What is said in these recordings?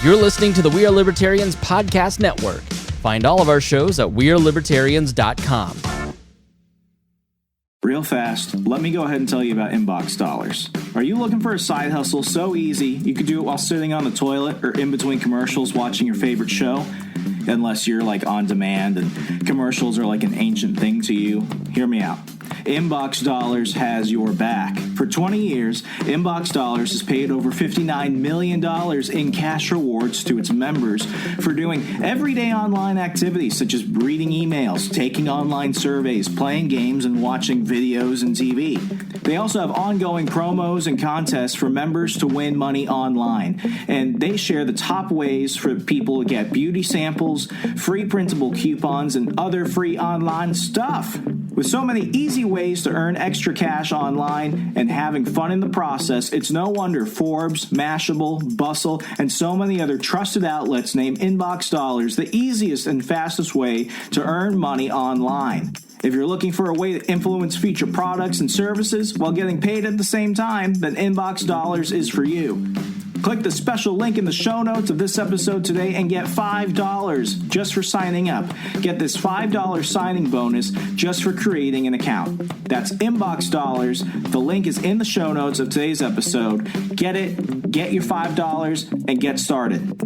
You're listening to the We Are Libertarians podcast network. Find all of our shows at wearelibertarians.com. Real fast, let me go ahead and tell you about InboxDollars. Are you looking for a side hustle so easy you could do it while sitting on the toilet or in between commercials watching your favorite show? Unless you're like on demand and commercials are like an ancient thing to you, hear me out. InboxDollars has your back. For 20 years, InboxDollars has paid over $59 million in cash rewards to its members for doing everyday online activities such as reading emails, taking online surveys, playing games, and watching videos and TV. They also have ongoing promos and contests for members to win money online. And they share the top ways for people to get beauty samples, free printable coupons, and other free online stuff. With so many easy ways to earn extra cash online and having fun in the process, it's no wonder Forbes, Mashable, Bustle, and so many other trusted outlets name InboxDollars the easiest and fastest way to earn money online. If you're looking for a way to influence future products and services while getting paid at the same time, then InboxDollars is for you. Click the special link in the show notes of this episode today and get $5 just for signing up. Get this $5 signing bonus just for creating an account. That's InboxDollars. The link is in the show notes of today's episode. Get it, get your $5, and get started.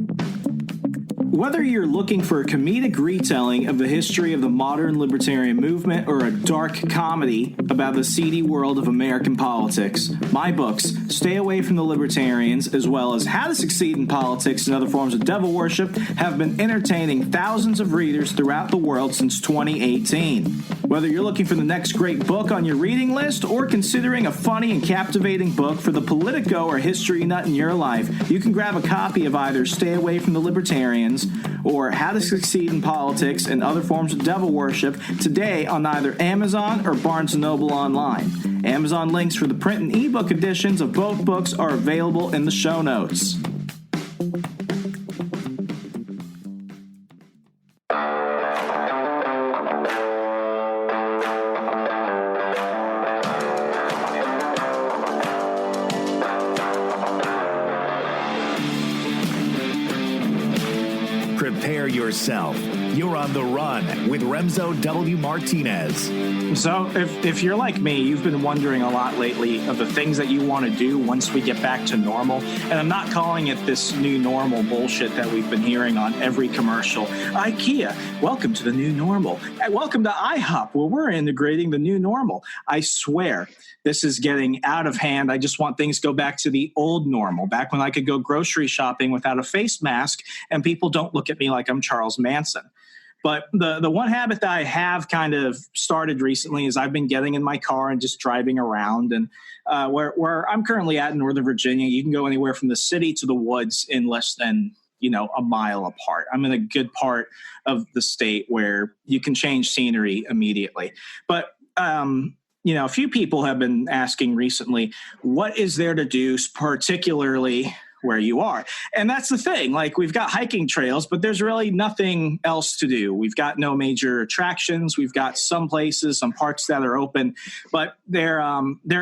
Whether you're looking for a comedic retelling of the history of the modern libertarian movement or a dark comedy about the seedy world of American politics, my books, Stay Away from the Libertarians, as well as How to Succeed in Politics and Other Forms of Devil Worship, have been entertaining thousands of readers throughout the world since 2018. Whether you're looking for the next great book on your reading list or considering a funny and captivating book for the politico or history nut in your life, you can grab a copy of either Stay Away from the Libertarians or How to Succeed in Politics and Other Forms of Devil Worship today on either Amazon or Barnes & Noble online. Amazon links for the print and ebook editions of both books are available in the show notes. Prepare yourself. You're on the run with Remso W. Martinez. So if you're like me, you've been wondering a lot lately of the things that you want to do once we get back to normal. And I'm not calling it this new normal bullshit that we've been hearing on every commercial. IKEA, welcome to the new normal. Welcome to IHOP, where we're integrating the new normal. I swear, this is getting out of hand. I just want things to go back to the old normal, back when I could go grocery shopping without a face mask and people don't look at me like I'm Charles Manson. But the one habit that I have kind of started recently is I've been getting in my car and just driving around. And where I'm currently at in Northern Virginia, you can go anywhere from the city to the woods in less than, a mile apart. I'm in a good part of the state where you can change scenery immediately. But, a few people have been asking recently, what is there to do, particularly where you are? And that's the thing. Like, we've got hiking trails, but there's really nothing else to do. We've got no major attractions. We've got some places, some parks that are open, but there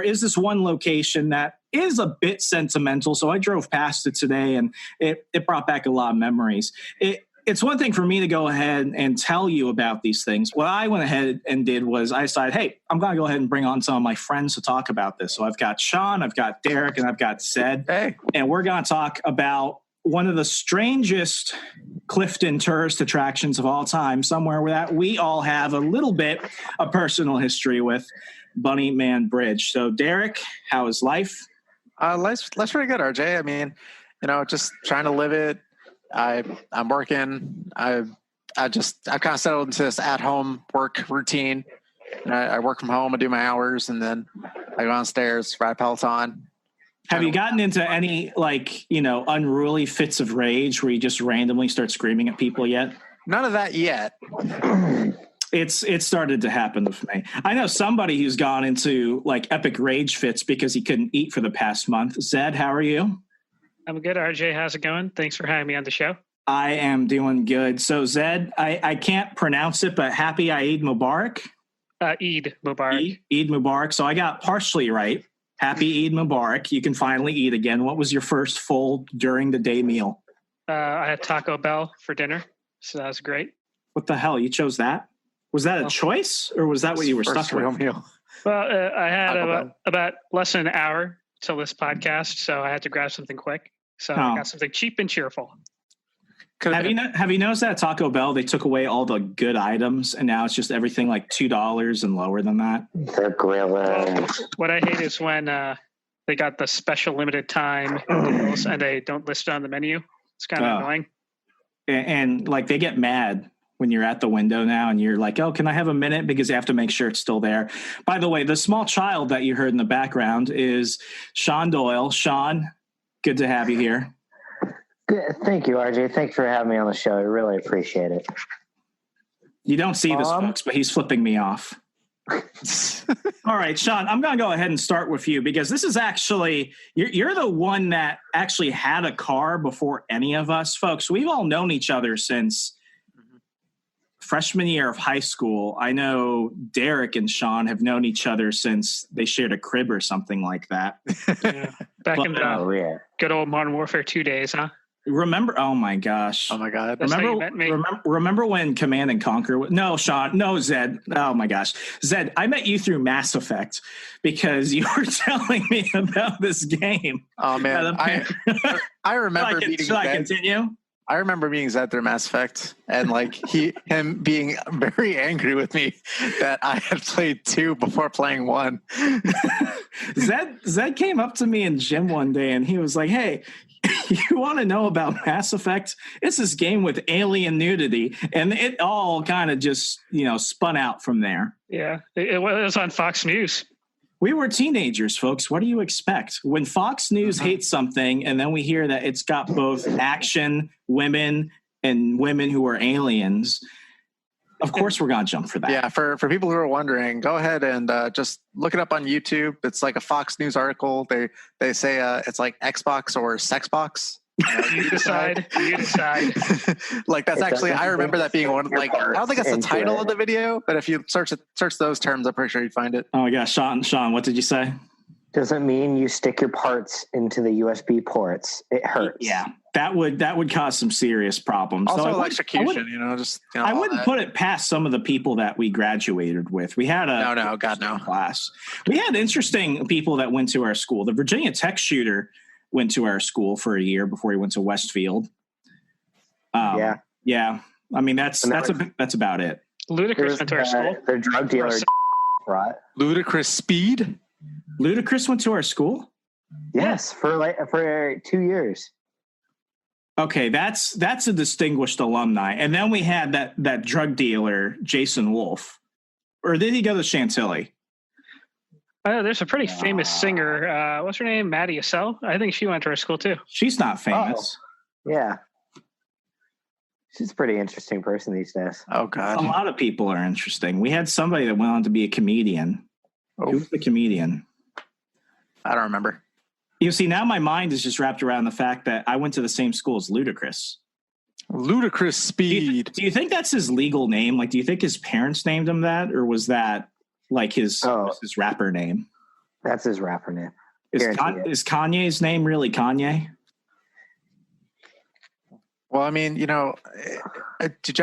is this one location that is a bit sentimental. So I drove past it today and it brought back a lot of memories. It's one thing for me to go ahead and tell you about these things. What I went ahead and did was I decided, hey, I'm going to go ahead and bring on some of my friends to talk about this. So I've got Sean, I've got Derek, and I've got Zed. Hey. And we're going to talk about one of the strangest Clifton tourist attractions of all time, somewhere where that we all have a little bit of personal history with, Bunny Man Bridge. So Derek, how is life? Life's pretty good, RJ. I mean, just trying to live it. I'm working. I've kind of settled into this at-home work routine. I work from home. I do my hours, and then I go downstairs, ride Peloton. Have you gotten into any unruly fits of rage where you just randomly start screaming at people yet? None of that yet. It's started to happen with me. I know somebody who's gone into epic rage fits because he couldn't eat for the past month. Zed, how are you? I'm good, RJ. How's it going? Thanks for having me on the show. I am doing good. So, Zed, I can't pronounce it, but happy Eid Mubarak. Eid Mubarak. Eid Mubarak. So I got partially right. Happy Eid Mubarak. You can finally eat again. What was your first full during the day meal? I had Taco Bell for dinner, so that was great. What the hell? You chose that? Was that a choice, or was that what you were stuck real with? meal. Well, I had Taco Bell. about less than an hour till this podcast, so I had to grab something quick. So I got something cheap and cheerful. Have you noticed that at Taco Bell they took away all the good items and now it's just everything like $2 and lower than that? They're grilling. What I hate is when they got the special limited time deals and they don't list it on the menu. It's kind of annoying. And like they get mad when you're at the window now and you're like, oh, can I have a minute? Because you have to make sure it's still there. By the way, the small child that you heard in the background is Sean Doyle. Sean, good to have you here. Good. Thank you, RJ. Thanks for having me on the show. I really appreciate it. You don't see this, folks, but he's flipping me off. All right, Sean, I'm going to go ahead and start with you because this is actually, you're the one that actually had a car before any of us, folks. We've all known each other since freshman year of high school. I know Derek and Sean have known each other since they shared a crib or something like that. Yeah. Back in the good old Modern Warfare 2 days, huh? Remember? Oh my gosh! Oh my God! That's how you met me. Remember when Command and Conquer? No, Sean. No, Zed. Oh my gosh, Zed. I met you through Mass Effect because you were telling me about this game. Oh man, I remember meeting Zed. Should I continue? I remember meeting Zed through Mass Effect, and like him being very angry with me that I had played 2 before playing 1. Zed came up to me in gym one day, and he was like, "Hey, you want to know about Mass Effect? It's this game with alien nudity," and it all kind of just spun out from there. Yeah, it was on Fox News. We were teenagers, folks. What do you expect? When Fox News hates something and then we hear that it's got both action, women, and women who are aliens, of course we're going to jump for that. Yeah, for people who are wondering, go ahead and just look it up on YouTube. It's like a Fox News article. They say it's like Xbox or Sexbox. You decide. Like that's actually, I remember that being one. Like I don't think that's the title of the video, but if you search those terms, I'm pretty sure you'd find it. Oh my gosh, Sean, what did you say? Doesn't mean you stick your parts into the USB ports. It hurts. Yeah, that would cause some serious problems. Also, so electrocution. I wouldn't put it past some of the people that we graduated with. We had a class. We had interesting people that went to our school. The Virginia Tech shooter went to our school for a year before he went to Westfield. Yeah. I mean, that's about it. Ludacris went to our school. Their drug dealer, right? Ludacris Speed. Ludacris went to our school. Yes, for 2 years. Okay, that's a distinguished alumni. And then we had that drug dealer, Jason Wolf. Or did he go to Chantilly? There's a pretty famous singer. What's her name? Maddie Assel. I think she went to our school too. She's not famous. Oh, yeah. She's a pretty interesting person these days. Oh, God. A lot of people are interesting. We had somebody that went on to be a comedian. Oh. Who was the comedian? I don't remember. You see, now my mind is just wrapped around the fact that I went to the same school as Ludacris. Ludacris Speed. Do you think that's his legal name? Like, do you think his parents named him that? Or was that like his rapper name? That's his rapper name. Is Kanye's name really Kanye? Well, I mean, did you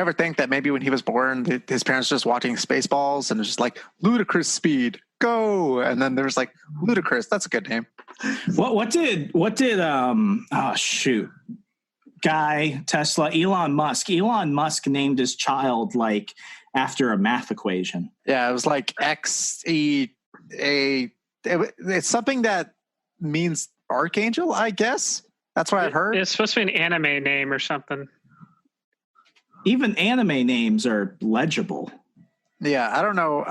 ever think that maybe when he was born, his parents were just watching Spaceballs and it was just like, Ludacris Speed, go. And then there was like, Ludacris, that's a good name. What did guy, Tesla, Elon Musk named his child like after a math equation. Yeah, it was like it's something that means archangel, I guess. That's what I've heard. It's supposed to be an anime name or something. Even anime names are legible. Yeah, I don't know.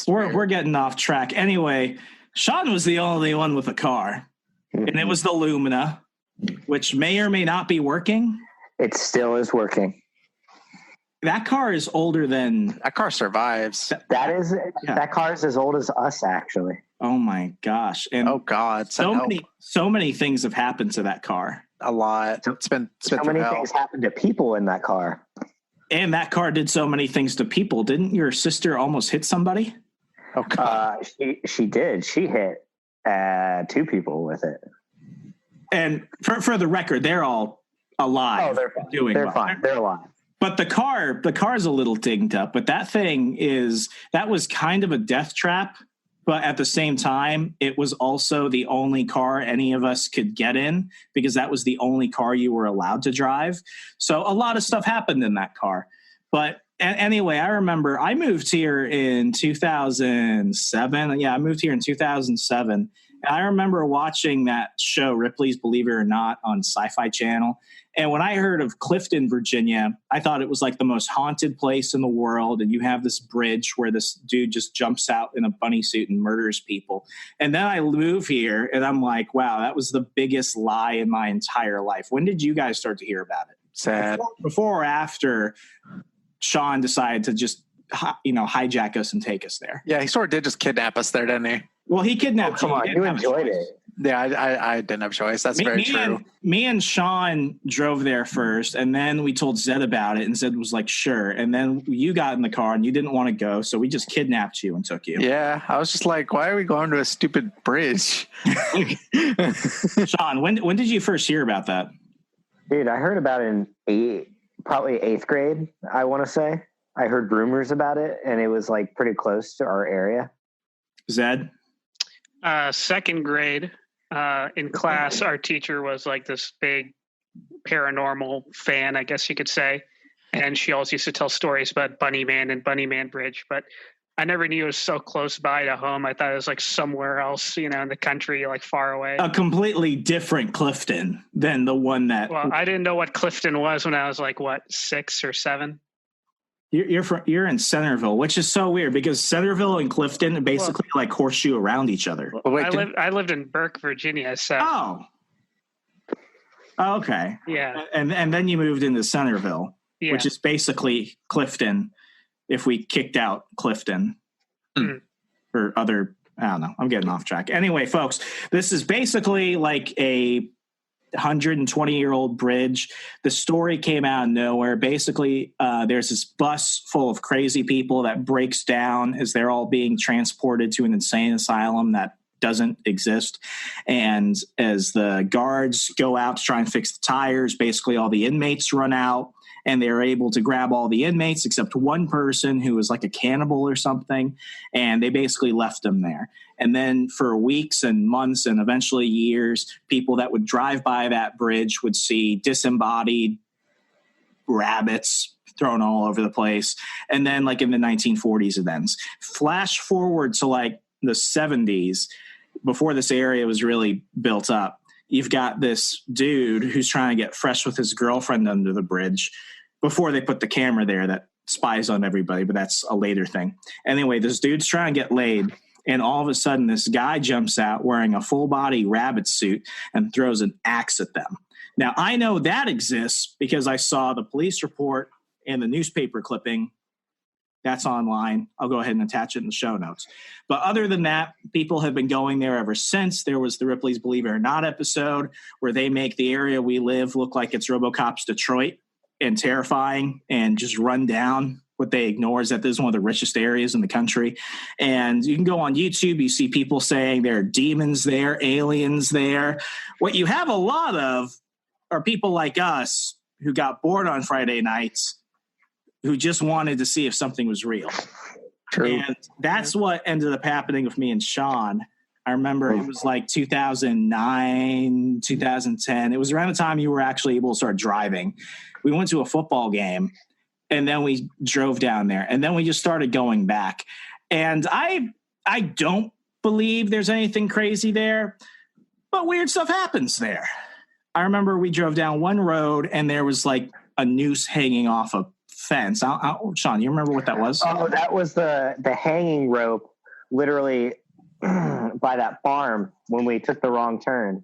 We're getting off track. Anyway, Sean was the only one with a car, and it was the Lumina, which may or may not be working. It still is working. That car is older than... That car survives. That car is as old as us, actually. Oh my gosh! And oh God, so many things have happened to that car. A lot. It's been so many things happened to people in that car. And that car did so many things to people. Didn't your sister almost hit somebody? Oh God, she did. She hit 2 people with it. And for the record, they're all alive. Oh, they're fine. Doing They're well. fine. They're alive. But the car's a little dinged up. But that was kind of a death trap. But at the same time, it was also the only car any of us could get in because that was the only car you were allowed to drive. So a lot of stuff happened in that car. But anyway, I remember I moved here in 2007. Yeah, I moved here in 2007. And I remember watching that show, Ripley's Believe It or Not, on Sci-Fi Channel. And when I heard of Clifton, Virginia, I thought it was like the most haunted place in the world. And you have this bridge where this dude just jumps out in a bunny suit and murders people. And then I move here and I'm like, wow, that was the biggest lie in my entire life. When did you guys start to hear about it? Sad. Before or after Sean decided to just, hijack us and take us there? Yeah, he sort of did just kidnap us there, didn't he? Well, he kidnapped Come on, you enjoyed it. Yeah, I didn't have a choice. That's very true. Me and Sean drove there first, and then we told Zed about it, and Zed was like, sure. And then you got in the car, and you didn't want to go, so we just kidnapped you and took you. Yeah, I was just like, why are we going to a stupid bridge? Sean, when did you first hear about that? Dude, I heard about it in probably 8th grade, I want to say. I heard rumors about it, and it was like pretty close to our area. Zed? 2nd grade. In class, our teacher was like this big paranormal fan, I guess you could say. And she always used to tell stories about Bunny Man and Bunny Man Bridge. But I never knew it was so close by to home. I thought it was like somewhere else, in the country, like far away. A completely different Clifton than the one that... Well, I didn't know what Clifton was when I was like, 6 or 7? You're in Centerville, which is so weird because Centerville and Clifton are basically like horseshoe around each other. Well, I lived in Burke, Virginia. So Oh, okay. Yeah. And then you moved into Centerville, which is basically Clifton if we kicked out Clifton or other, I don't know. I'm getting off track. Anyway, folks, this is basically like a 120-year-old bridge. The story came out of nowhere. Basically, there's this bus full of crazy people that breaks down as they're all being transported to an insane asylum that doesn't exist. And as the guards go out to try and fix the tires, basically all the inmates run out and they're able to grab all the inmates except one person who was like a cannibal or something. And they basically left them there. And then for weeks and months and eventually years, people that would drive by that bridge would see disembodied rabbits thrown all over the place. And then like in the 1940s, it ends. Flash forward to like the 70s, before this area was really built up. You've got this dude who's trying to get fresh with his girlfriend under the bridge before they put the camera there that spies on everybody, but that's a later thing. Anyway, this dude's trying to get laid. And all of a sudden, this guy jumps out wearing a full-body rabbit suit and throws an axe at them. Now, I know that exists because I saw the police report and the newspaper clipping. That's online. I'll go ahead and attach it in the show notes. But other than that, people have been going there ever since. There was the Ripley's Believe It or Not episode where they make the area we live look like it's RoboCop's Detroit and terrifying and just run down. What they ignore is that this is one of the richest areas in the country. And you can go on YouTube, you see people saying there are demons there, aliens there. What you have a lot of are people like us who got bored on Friday nights who just wanted to see if something was real. True. And that's what ended up happening with me and Sean. I remember it was like 2009, 2010. It was around the time you were actually able to start driving. We went to a football game. And then we drove down there. And then we just started going back. And I don't believe there's anything crazy there, but weird stuff happens there. I remember we drove down one road and there was like a noose hanging off a fence. Sean, you remember what that was? Oh, that was the hanging rope literally by that farm when we took the wrong turn.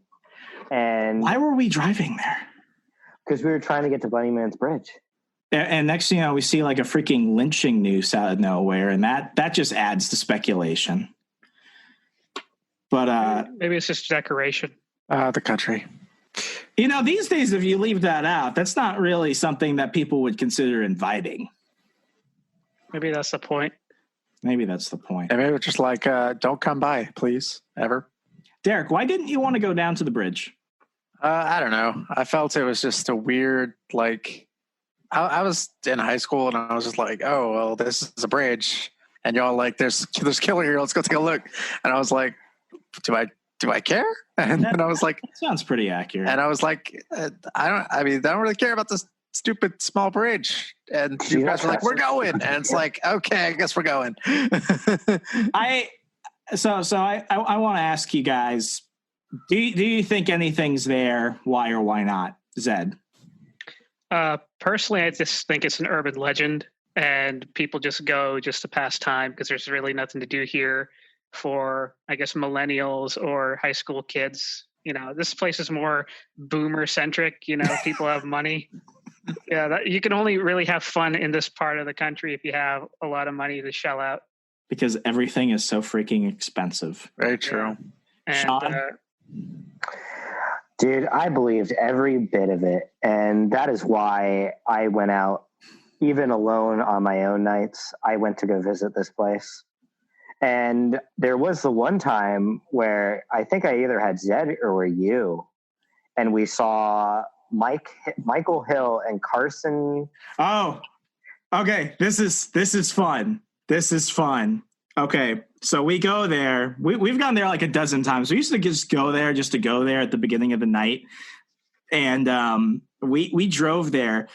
And why were we driving there? Because we were trying to get to Bunny Man's Bridge. And next thing you know, we see like a freaking lynching noose out of nowhere. And that just adds to speculation. But maybe it's just decoration. The country. These days, if you leave that out, that's not really something that people would consider inviting. Maybe that's the point. Maybe that's the point. And maybe it's just like, don't come by, please, ever. Derek, why didn't you want to go down to the bridge? I don't know. I felt it was just a weird, like, I was in high school and I was just like, oh, well, this is a bridge. And y'all like, there's killer here. Let's go take a look. And I was like, do I care? And then I was like, That sounds pretty accurate. and I was like, I don't really care about this stupid small bridge. And you guys were like, we're going. And it's like, okay, I guess we're going. I want to ask you guys, do you think anything's there? Why or why not? Zed? Personally, I just think it's an urban legend, and people just go just to pass time because there's really nothing to do here for, I guess, millennials or high school kids. You know, this place is more boomer centric. You know, people have money. Yeah, you can only really have fun in this part of the country if you have a lot of money to shell out. Because everything is so freaking expensive. Very true. And Sean? Dude, I believed every bit of it. And that is why I went out, even alone on my own nights. I went to go visit this place. And there was the one time where I think I either had Zed or were you. And we saw Michael Hill and Carson. Oh, okay. This is fun. This is fun. Okay, so we go there. We've gone there like a dozen times. We used to just go there just to go there at the beginning of the night. And we drove there.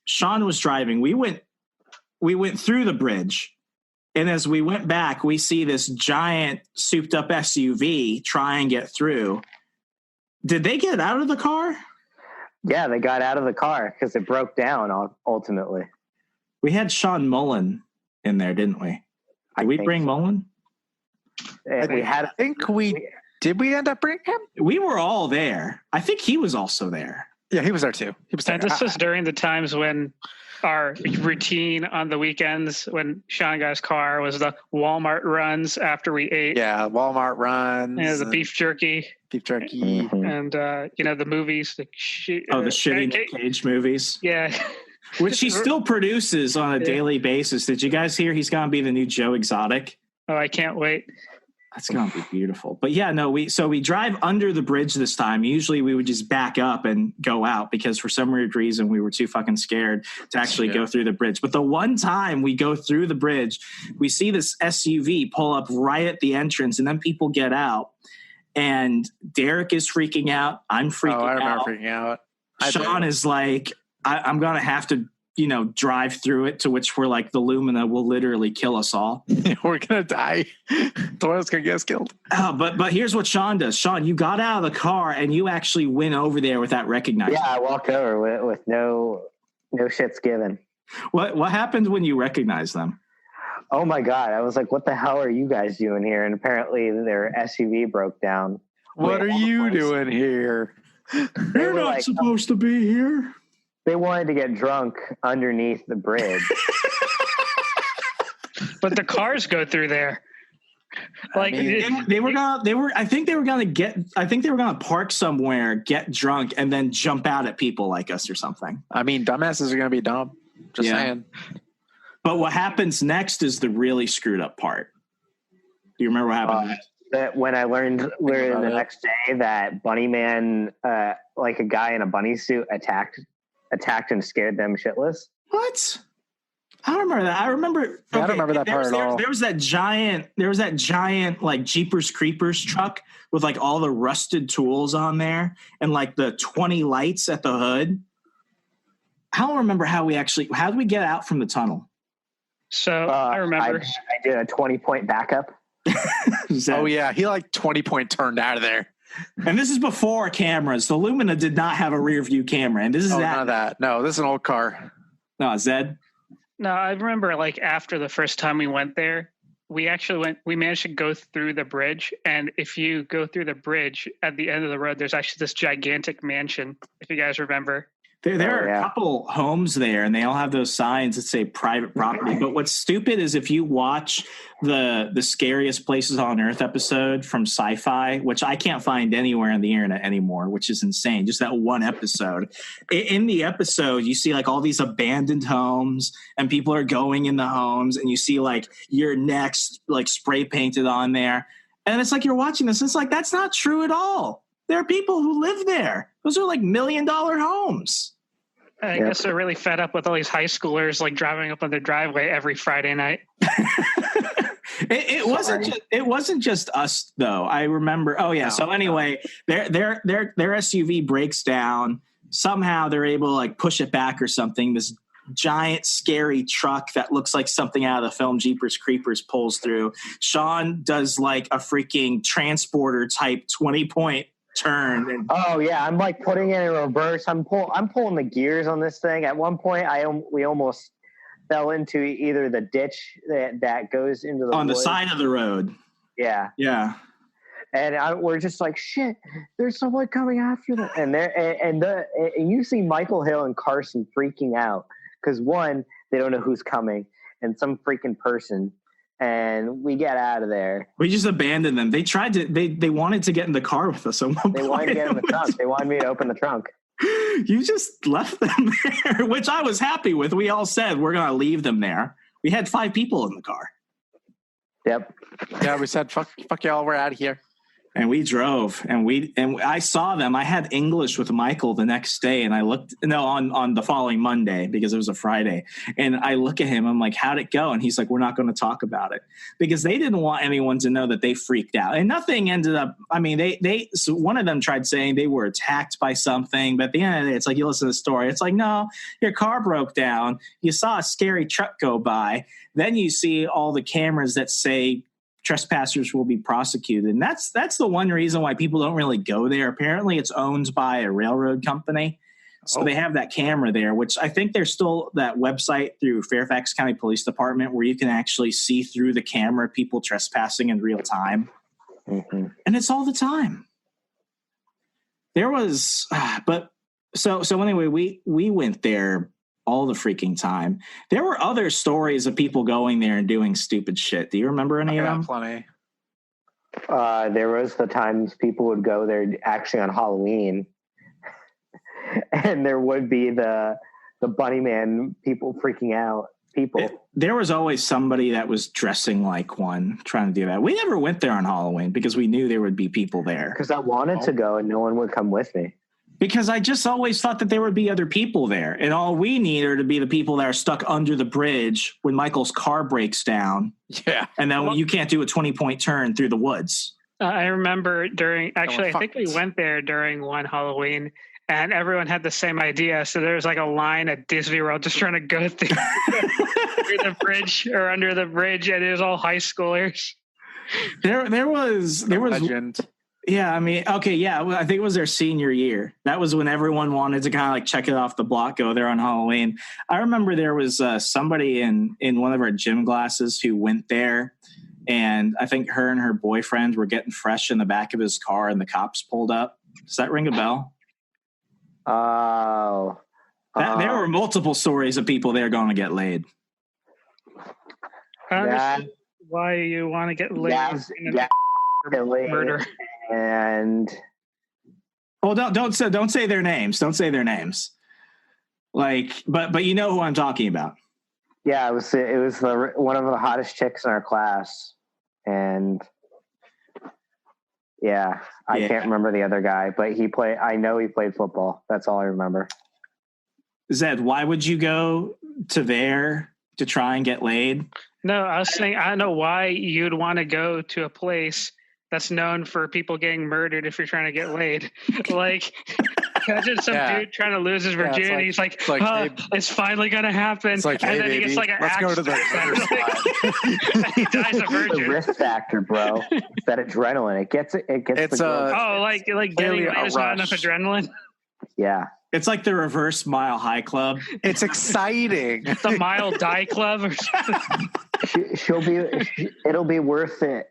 Sean was driving. We went through the bridge. And as we went back, we see this giant souped up SUV try and get through. Did they get out of the car? Yeah, they got out of the car because it broke down ultimately. We had Sean Mullen in there, didn't we? Did we bring Mullen? I think we did. We end up bringing him. We were all there. I think he was also there. Yeah, he was there too. He was there. And this was during the times when our routine on the weekends, when Sean got his car, was the Walmart runs after we ate. Yeah, Walmart runs. Yeah, the beef jerky. Mm-hmm. And the movies. The shitty Nick Cage movies. Yeah. Which he still produces on a daily basis. Did you guys hear he's going to be the new Joe Exotic? Oh, I can't wait. That's going to be beautiful. But yeah, no, we drive under the bridge this time. Usually we would just back up and go out because for some weird reason we were too fucking scared to actually go through the bridge. But the one time we go through the bridge, we see this SUV pull up right at the entrance and then people get out. And Derek is freaking out. I'm freaking out. I remember freaking out. Sean is like, I'm going to have to, drive through it, to which we're like, the Lumina will literally kill us all. We're going to die. The one's going to get us killed. But here's what Sean does. Sean, you got out of the car and you actually went over there without recognizing. Yeah, I walked over with no shits given. What happened when you recognized them? Oh my God. I was like, what the hell are you guys doing here? And apparently their SUV broke down. What are you doing here? You're not supposed to be here. They wanted to get drunk underneath the bridge. But the cars go through there. Like I think they were gonna park somewhere, get drunk, and then jump out at people like us or something. I mean, dumbasses are gonna be dumb. Just saying. But what happens next is the really screwed up part. Do you remember what happened next? That when I learned the next day that Bunny Man, like a guy in a bunny suit, attacked and scared them shitless. What? I don't remember that. I don't remember that part at all. There was that giant like Jeepers Creepers truck with like all the rusted tools on there and like the 20 lights at the hood. I don't remember how did we get out from the tunnel? So I remember. I did a 20-point backup. Oh yeah, he like 20-point turned out of there. And this is before cameras. The Lumina did not have a rear view camera. And this is none of that. No, this is an old car. No, Zed. No, I remember like after the first time we went there, we managed to go through the bridge. And if you go through the bridge at the end of the road, there's actually this gigantic mansion, if you guys remember. There are a couple homes there, and they all have those signs that say private property. But what's stupid is if you watch the Scariest Places on Earth episode from Sci-Fi, which I can't find anywhere on the internet anymore, which is insane, just that one episode. In the episode, you see like all these abandoned homes, and people are going in the homes, and you see like your next like spray painted on there. And it's like you're watching this. It's like, that's not true at all. There are people who live there. Those are like $1 million homes. I guess they're really fed up with all these high schoolers like driving up on their driveway every Friday night. It wasn't just us though. I remember. Oh yeah. So anyway, their SUV breaks down. Somehow they're able to like push it back or something. This giant scary truck that looks like something out of the film Jeepers Creepers pulls through. Sean does like a freaking transporter type 20-point turn. And oh yeah, I'm like putting it in reverse. I'm pulling the gears on this thing. At one point, we almost fell into either the ditch that goes into the on woods. The side of the road. Yeah. And we're just like, shit, there's someone coming after them. And you see Michael Hill and Carson freaking out because one, they don't know who's coming, and some freaking person. And we get out of there. We just abandoned them. They tried to. They wanted to get in the car with us. They wanted to get in the trunk. They wanted me to open the trunk. You just left them there, which I was happy with. We all said we're going to leave them there. We had 5 people in the car. Yep. Yeah, we said fuck y'all. We're out of here. And we drove, and I saw them. I had English with Michael the next day, and I looked on the following Monday because it was a Friday. And I look at him, I'm like, how'd it go? And he's like, we're not going to talk about it because they didn't want anyone to know that they freaked out. And nothing ended up. I mean, so one of them tried saying they were attacked by something, but at the end of the day, it's like you listen to the story. It's like, no, your car broke down. You saw a scary truck go by. Then you see all the cameras that say trespassers will be prosecuted. And that's the one reason why people don't really go there. Apparently it's owned by a railroad company. So they have that camera there, which I think there's still that website through Fairfax County Police Department where you can actually see through the camera people trespassing in real time. Mm-hmm. And it's all the time. There was, so anyway, we went there all the freaking time. There were other stories of people going there and doing stupid shit. Do you remember any of them? Plenty. There was the times people would go there actually on Halloween, and there would be the Bunny Man people freaking out. There was always somebody that was dressing like one trying to do that. We never went there on Halloween because we knew there would be people there. Because I wanted to go and no one would come with me. Because I just always thought that there would be other people there. And all we need are to be the people that are stuck under the bridge when Michael's car breaks down. Yeah. And then you can't do a 20-point turn through the woods. I remember I think we went there during one Halloween and everyone had the same idea. So there was like a line at Disney World just trying to go through, through the bridge or under the bridge. And it was all high schoolers. There was legend. Yeah, I mean, okay, yeah, I think it was their senior year. That was when everyone wanted to kind of like check it off the block, go there on Halloween. I remember there was somebody in one of our gym classes who went there, and I think her and her boyfriend were getting fresh in the back of his car, and the cops pulled up. Does that ring a bell? Oh. There were multiple stories of people there going to get laid. Why you want to get laid? Murder. And don't say their names. Don't say their names. Like, but you know who I'm talking about. Yeah, it was one of the hottest chicks in our class, and I can't remember the other guy, but I know he played football. That's all I remember. Zed, why would you go to there to try and get laid? No, I was saying I don't know why you'd want to go to a place that's known for people getting murdered if you're trying to get laid. Like, imagine some dude trying to lose his virginity. He's like, it's finally going to happen. It's like, and hey, then baby, he gets like an let's go to the and he dies a virgin. The risk factor, bro. It's that adrenaline. It gets it's like getting laid is not enough adrenaline. Yeah. It's like the reverse Mile High Club. It's exciting. The Mile Die Club or something. It'll be worth it.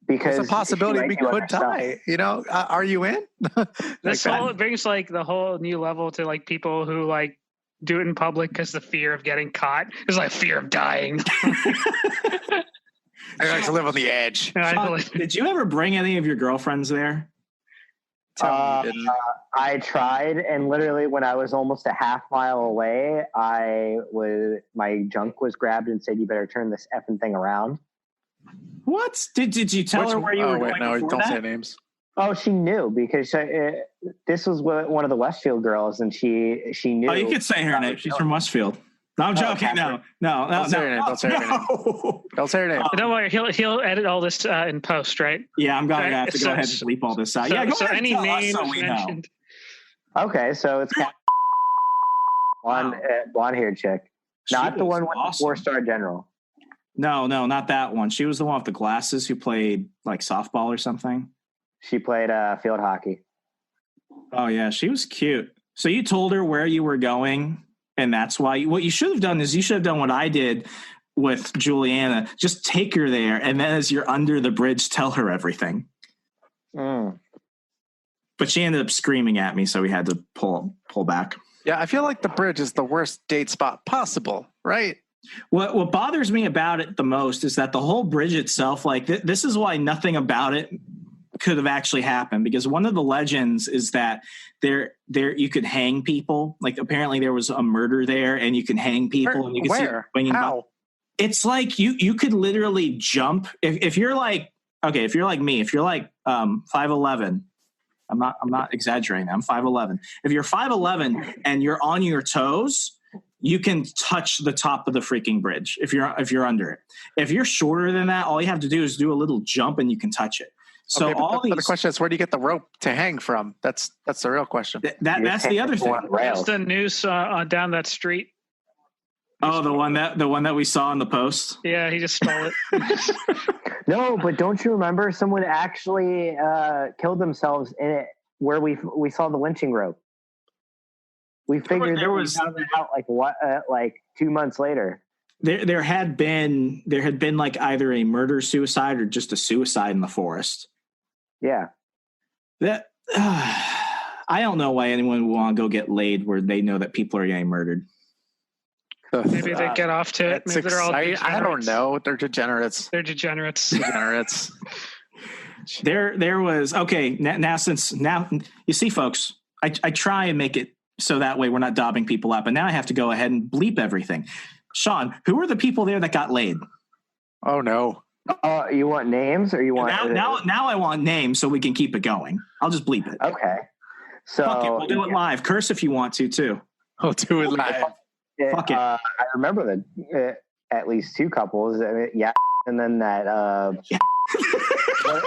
Because there's a possibility we could die. You know, are you in? It brings like the whole new level to like people who like do it in public because the fear of getting caught is like fear of dying. I like to live on the edge. Did you ever bring any of your girlfriends there? I tried, and literally when I was almost a half mile away, my junk was grabbed and said, "You better turn this effing thing around." What? Did you tell her where you were going? No, don't say names. Oh, she knew because this was one of the Westfield girls, and she knew. Oh, you could say her name. She's from Westfield. No, I'm joking. No. Don't say her name. Don't say her name. Don't say her name. Don't worry, he'll edit all this in post, right? Yeah, I'm going to have to go ahead and bleep all this out. Yeah, go ahead and any tell us names so we know. mentioned. Okay, so it's blonde-haired chick, not the one with the 4-star general. No, not that one. She was the one with the glasses who played like softball or something. She played field hockey. Oh yeah, she was cute. So you told her where you were going, and that's why. What you should have done is you should have done what I did with Juliana. Just take her there, and then as you're under the bridge, tell her everything. Mm. But she ended up screaming at me, so we had to pull back. Yeah, I feel like the bridge is the worst date spot possible, right? What bothers me about it the most is that the whole bridge itself, like this is why nothing about it could have actually happened, because one of the legends is that there you could hang people. Like apparently there was a murder there, and you can hang people. And you can where? See how? It's like you could literally jump if you're like if you're like me, if you're like 5'11". I'm not exaggerating. I'm 5'11". If you're 5'11" and you're on your toes, you can touch the top of the freaking bridge. If you're under it, if you're shorter than that, all you have to do is do a little jump and you can touch it. So okay, but the question is, where do you get the rope to hang from? That's the real question. That's the other thing. Just the noose down that street. Oh, the one that we saw in the post. Yeah, he just stole it. No, but don't you remember someone actually killed themselves in it where we saw the lynching rope? We figured there was out like 2 months later. There had been like either a murder suicide or just a suicide in the forest. Yeah. That I don't know why anyone would want to go get laid where they know that people are getting murdered. Maybe they get off to it. Maybe they're all degenerates. I don't know. They're degenerates. They're degenerates. There was now you see, folks, I try and make it so that way we're not dobbing people up, and now I have to go ahead and bleep everything. Sean, who were the people there that got laid? Oh no. You want names or you want now I want names so we can keep it going. I'll just bleep it. Okay. So fuck it, we'll do it live. Curse if you want to too. I'll do it live. Fuck it. I remember at least two couples. And then that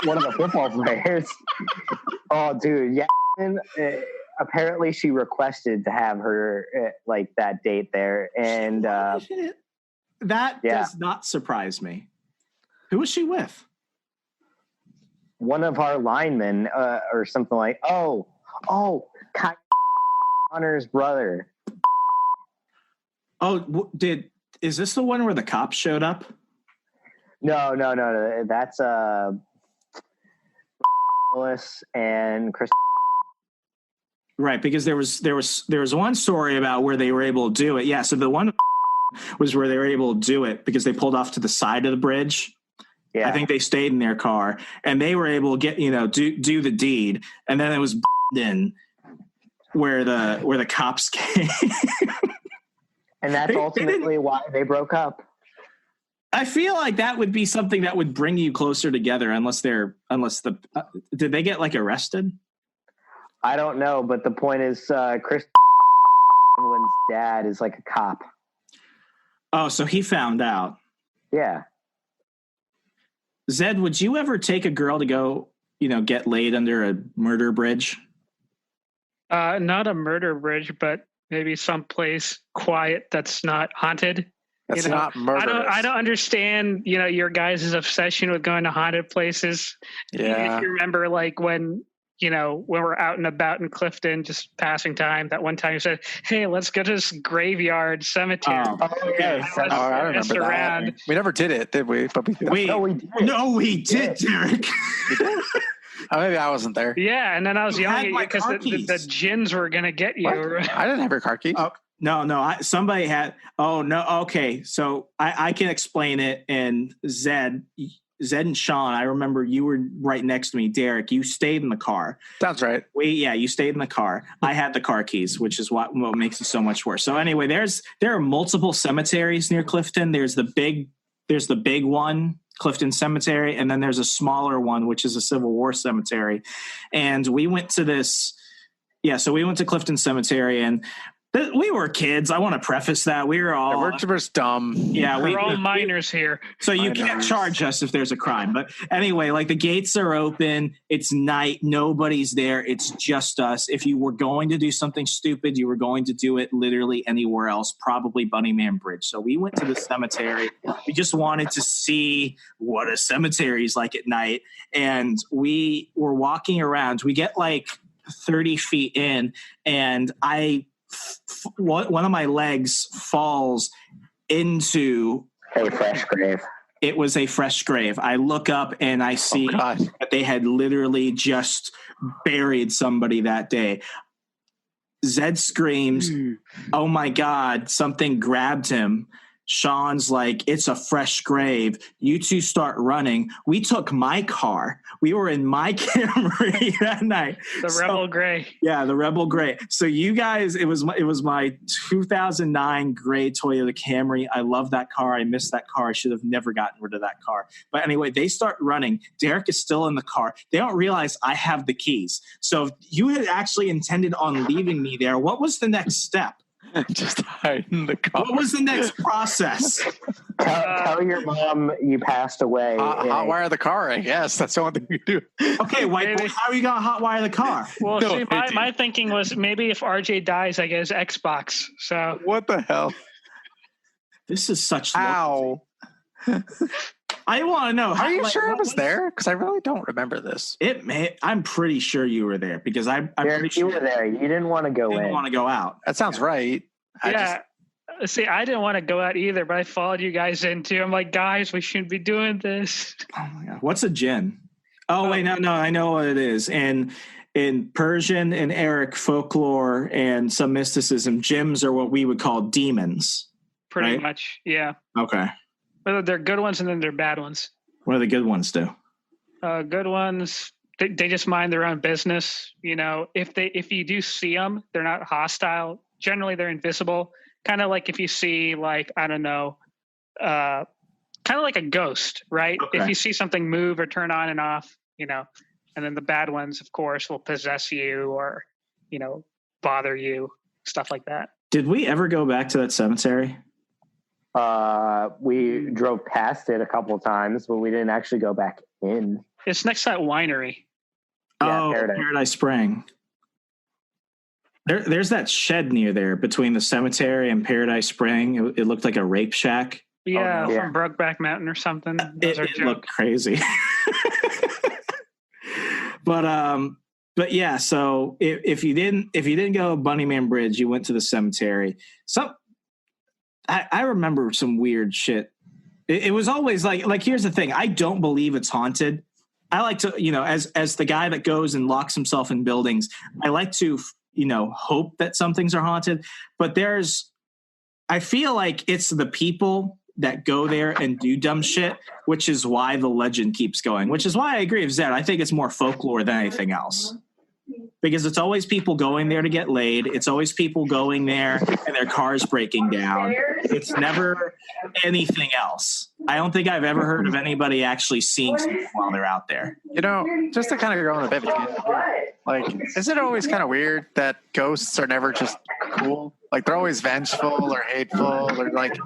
one of the football players. Oh, dude, apparently she requested to have her like that date there, and that does not surprise me. Who was she with? One of our linemen, or something like. Connor's brother. Oh, is this the one where the cops showed up? No. That's Willis and Chris. Right, because there was one story about where they were able to do it. Yeah, so the one was where they were able to do it because they pulled off to the side of the bridge. Yeah. I think they stayed in their car and they were able to get, do the deed. And then it was in where the cops came. And that's ultimately why they broke up. I feel like that would be something that would bring you closer together did they get like arrested? I don't know, but the point is Chris dad is like a cop. Oh, so he found out. Yeah. Zed, would you ever take a girl to go, get laid under a murder bridge? Not a murder bridge, but maybe someplace quiet that's not haunted. That's not murderous. I don't understand, your guys' obsession with going to haunted places. Yeah. If you remember, like when we're out and about in Clifton, just passing time, that one time you said, hey, let's go to this graveyard cemetery. I remember that. We never did it, did we? But we did, Derek. Maybe I wasn't there. Yeah, and then I was yelling at you because the gins were going to get you. I didn't have your car key. Oh, no. Somebody had. Oh, no. Okay, so I can explain it. And Zed and Sean, I remember you were right next to me. Derek, you stayed in the car. Sounds right. You stayed in the car. I had the car keys, which is what makes it so much worse. So anyway, there are multiple cemeteries near Clifton. There's the big one Clifton Cemetery, and then there's a smaller one, which is a Civil War cemetery. And we went to this. Yeah, so we went to Clifton Cemetery, and we were kids. I want to preface that. We were all... we're just dumb. Yeah, we're all minors here. So you can't charge us if there's a crime. But anyway, like the gates are open. It's night. Nobody's there. It's just us. If you were going to do something stupid, you were going to do it literally anywhere else, probably Bunnyman Bridge. So we went to the cemetery. We just wanted to see what a cemetery is like at night. And we were walking around. We get like 30 feet in, and one of my legs falls into a fresh grave. It was a fresh grave. I look up and I see that they had literally just buried somebody that day. Zed screams, "Oh my God, something grabbed him." Sean's like, "It's a fresh grave." You two start running. We took my car. We were in my Camry that night. The Rebel Gray. Yeah, the Rebel Gray. So you guys, it was my 2009 gray Toyota Camry. I love that car. I miss that car. I should have never gotten rid of that car. But anyway, they start running. Derek is still in the car. They don't realize I have the keys. So you had actually intended on leaving me there. What was the next step? Just hide in the car. What was the next process? Tell your mom you passed away. Hotwire the car, I guess. That's the only thing you do. Okay, White Boy, how are you going to hotwire the car? Well, see, my thinking was maybe if RJ dies, I get his Xbox. So what the hell? This is such... Ow. I want to know. Are you sure I was there? Because I really don't remember this. I'm pretty sure you were there because I'm pretty sure you were there. You didn't want to go in. Didn't want to go out. That sounds right. See, I didn't want to go out either, but I followed you guys in too. I'm like, guys, we shouldn't be doing this. Oh my God. What's a djinn? Oh, wait, no, I know what it is. And in Persian and Arabic folklore and some mysticism, jinns are what we would call demons. Pretty much, yeah. Okay. Whether they're good ones and then they're bad ones. What do the good ones do? Good ones, they just mind their own business. You know, if you do see them, they're not hostile. Generally, they're invisible. Kind of like if you see, like, I don't know, kind of like a ghost, right? Okay. If you see something move or turn on and off, you know, and then the bad ones, of course, will possess you or, you know, bother you, stuff like that. Did we ever go back to that cemetery? We drove past it a couple of times, but we didn't actually go back in. It's next to that winery. Yeah, Paradise Spring. There's that shed near there between the cemetery and Paradise Spring. It looked like a rape shack. Yeah, from Brokeback Mountain or something. It looked crazy. But yeah, so if you didn't go Bunnyman Bridge, you went to the cemetery. I remember some weird shit. It was always like here's the thing. I don't believe it's haunted. I like to, you know, as the guy that goes and locks himself in buildings, I like to, you know, hope that some things are haunted. But I feel like it's the people that go there and do dumb shit, which is why the legend keeps going, which is why I agree with Zed. I think it's more folklore than anything else. Because it's always people going there to get laid. It's always people going there and their cars breaking down. It's never anything else. I don't think I've ever heard of anybody actually seeing something while they're out there. You know, just to kind of go on a bit, like, is it always kind of weird that ghosts are never just cool? Like, they're always vengeful or hateful or like,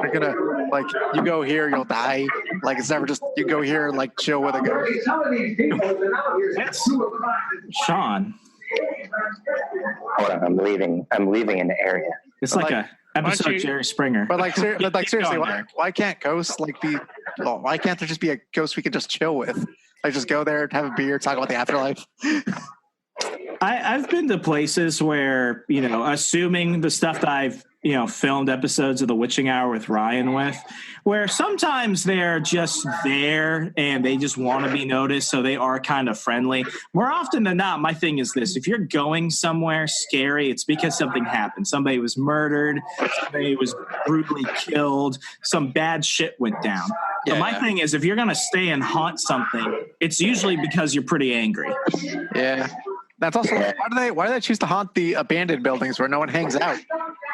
they're gonna, like, you go here, you'll die. Like, it's never just, you go here, like, chill with a ghost. Sean. Hold on, I'm leaving an area. It's like a episode of Jerry Springer. But like seriously, why can't ghosts why can't there just be a ghost we can just chill with? Like, just go there, have a beer, talk about the afterlife. I've been to places where, you know, assuming the stuff that I've, you know, filmed episodes of The Witching Hour with Ryan with, where sometimes they're just there and they just want to be noticed, so they are kind of friendly. More often than not, my thing is this: if you're going somewhere scary, it's because something happened. Somebody was murdered, somebody was brutally killed, some bad shit went down. So my thing is, if you're going to stay and haunt something, it's usually because you're pretty angry. Yeah. That's also why do they choose to haunt the abandoned buildings where no one hangs out?